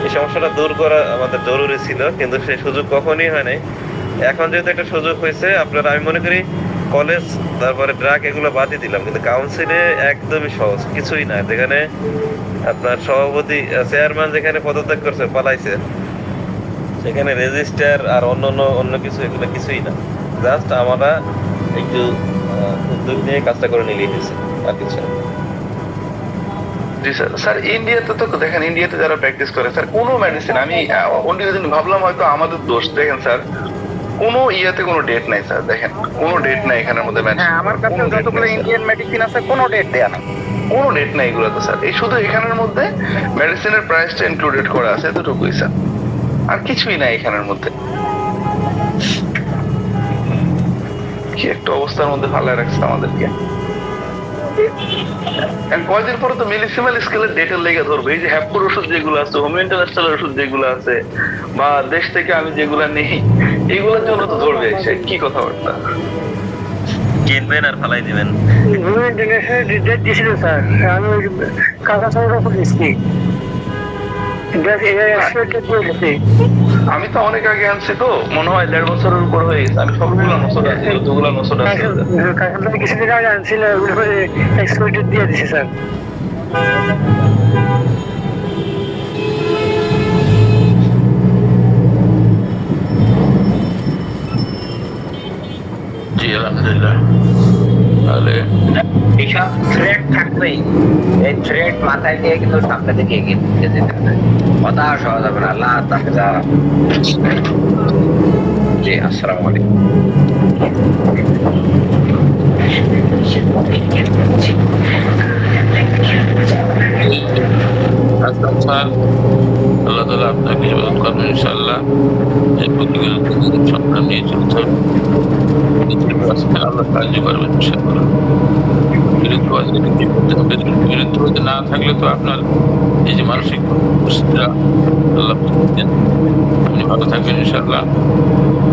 এই সমস্যাটা দূর করা আমাদের জরুরি ছিল, কিন্তু সেই সুযোগ কখনই হয় নাই। এখন যেহেতু একটা সুযোগ হয়েছে, আপনারা আমি মনে করি কলেজ তারপরে ড্রাগ এগুলো বাদই দিলাম, কিন্তু কাউন্সিলে একদমই সহজ কিছুই না। যেখানে আপনার সভাপতি চেয়ারম্যান যেখানে পদত্যাগ করছে, পালাইছে, সেখানে রেজিস্টার আর অন্য কিছু এগুলো কিছুই না। জাস্ট আমরা একটু উদ্যোগ নিয়ে কাজটা করে নিলেই হয়েছে, আর কিছু না। জি স্যার। স্যার ইন্ডিয়াতে তো দেখেন, ইন্ডিয়াতে যারা প্র্যাকটিস করে স্যার, কোনো মেডিসিন আমি অন্য দিন ভাবলাম হয়তো আমাদের দোষ, দেখেন স্যার কোনো ইয়েতে কোনো ডেট নাই স্যার, দেখেন কোনো ডেট নাই এখানের মধ্যে। হ্যাঁ, আমার কাছে যতগুলো ইন্ডিয়ান মেডিসিন আছে কোনো ডেট দেয়া নাই, কোনো ডেট নাই এগুলোতে স্যার। এই শুধু এখানের মধ্যে মেডিসিনের প্রাইসটা ইনক্লুডেড করা আছে, এতটুকুই স্যার, আর কিছুই নাই এখানের মধ্যে। কি একটা অবস্থার মধ্যে ভালো রাখছে আমাদেরকে। কয়দিন পরে তো মিলিসিমাল স্কেলের ডেটের লেগে ধরবো। এই যে হ্যাপপুর ওষুধ যেগুলো আছে, হোম ইন্টারন্যাশনাল ওষুধ যেগুলো আছে, বা দেশ থেকে আমি যেগুলা নেই, এগুলোর জন্য তো ধরবে। সে কি কথাবার্তা, কিনবেন আর ফালাই দিবেন। ডেট দিয়েছিল স্যার, আমি ওই কাঁচা চালের ওপর দিচ্ছি, আমি তো অনেক আগে আনছি, তো মনে হয় 1.5 বছরের উপর হয়ে গেছে। আমি সবগুলো নসর আছি, যতগুলো নসর আছে কিছুদিন আগে আনছিল, এক্সপায়ারি দিয়ে দিছি স্যার। জি আলহামদুলিল্লাহ। তাহলে এইসব থ্রেড থাকবেই, এই থ্রেড মাথায় দিয়ে কিন্তু সামনে দিকে এগিয়ে যেতে হবে, হতাশ হওয়া যাবে না। আল্লাহ হাফেজ। জি, আসসালামু আলাইকুম। আচ্ছা, আল্লাহ তাআলা আপনাকে ইবাদত করবেন ইনশাআল্লাহ। এই প্রতিজ্ঞা সংগ্রাম নিয়ে চলছেন, আল্লাহ সাহায্য করবেন ইনশাআল্লাহ। বিরুদ্ধবাদী না থাকলে তো আপনার এই যে মানসিক পরিস্থিতিটা আল্লাহ দেন, আপনি ভালো থাকবেন ইনশাআল্লাহ।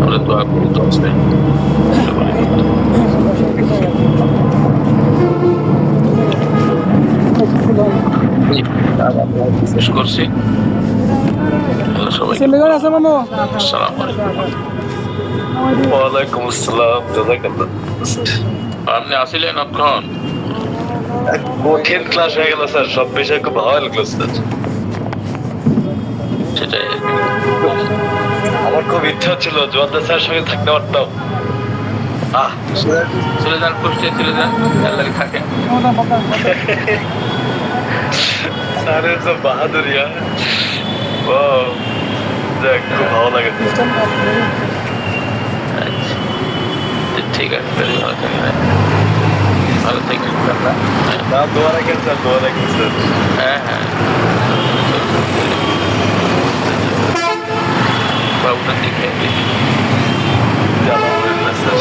আমরা দোয়া করি তো আসবে শেষ করছি। সবাই আসসালামু আলাইকুম। ওয়ালাইকুম আসসালাম। জাযাকাল্লাহ। আপনি আসিলেন অক্ষণ? কঠিন ক্লাস হয়ে গেল স্যার, সব বিষয় খুব ভালো লাগলো স্যার। সেটাই আমার খুব ইচ্ছা ছিল জোয়াদ্দার স্যারের সঙ্গে থাকতে পারতাম। চলে যান, পোস্টে চলে যান, আল্লাহ থাকে। স্যারের সব বাহাদুরিয়া, ও যাক, খুব ভালো লাগে। ঠিক আছে, ভালো থাকবেন, ভালো থাকবেন। না, দোয়া রাখেন স্যার, দোয়া রাখেন স্যার। হ্যাঁ হ্যাঁ, বাবুটা দেখে আলহামদুলিল্লাহ স্যার।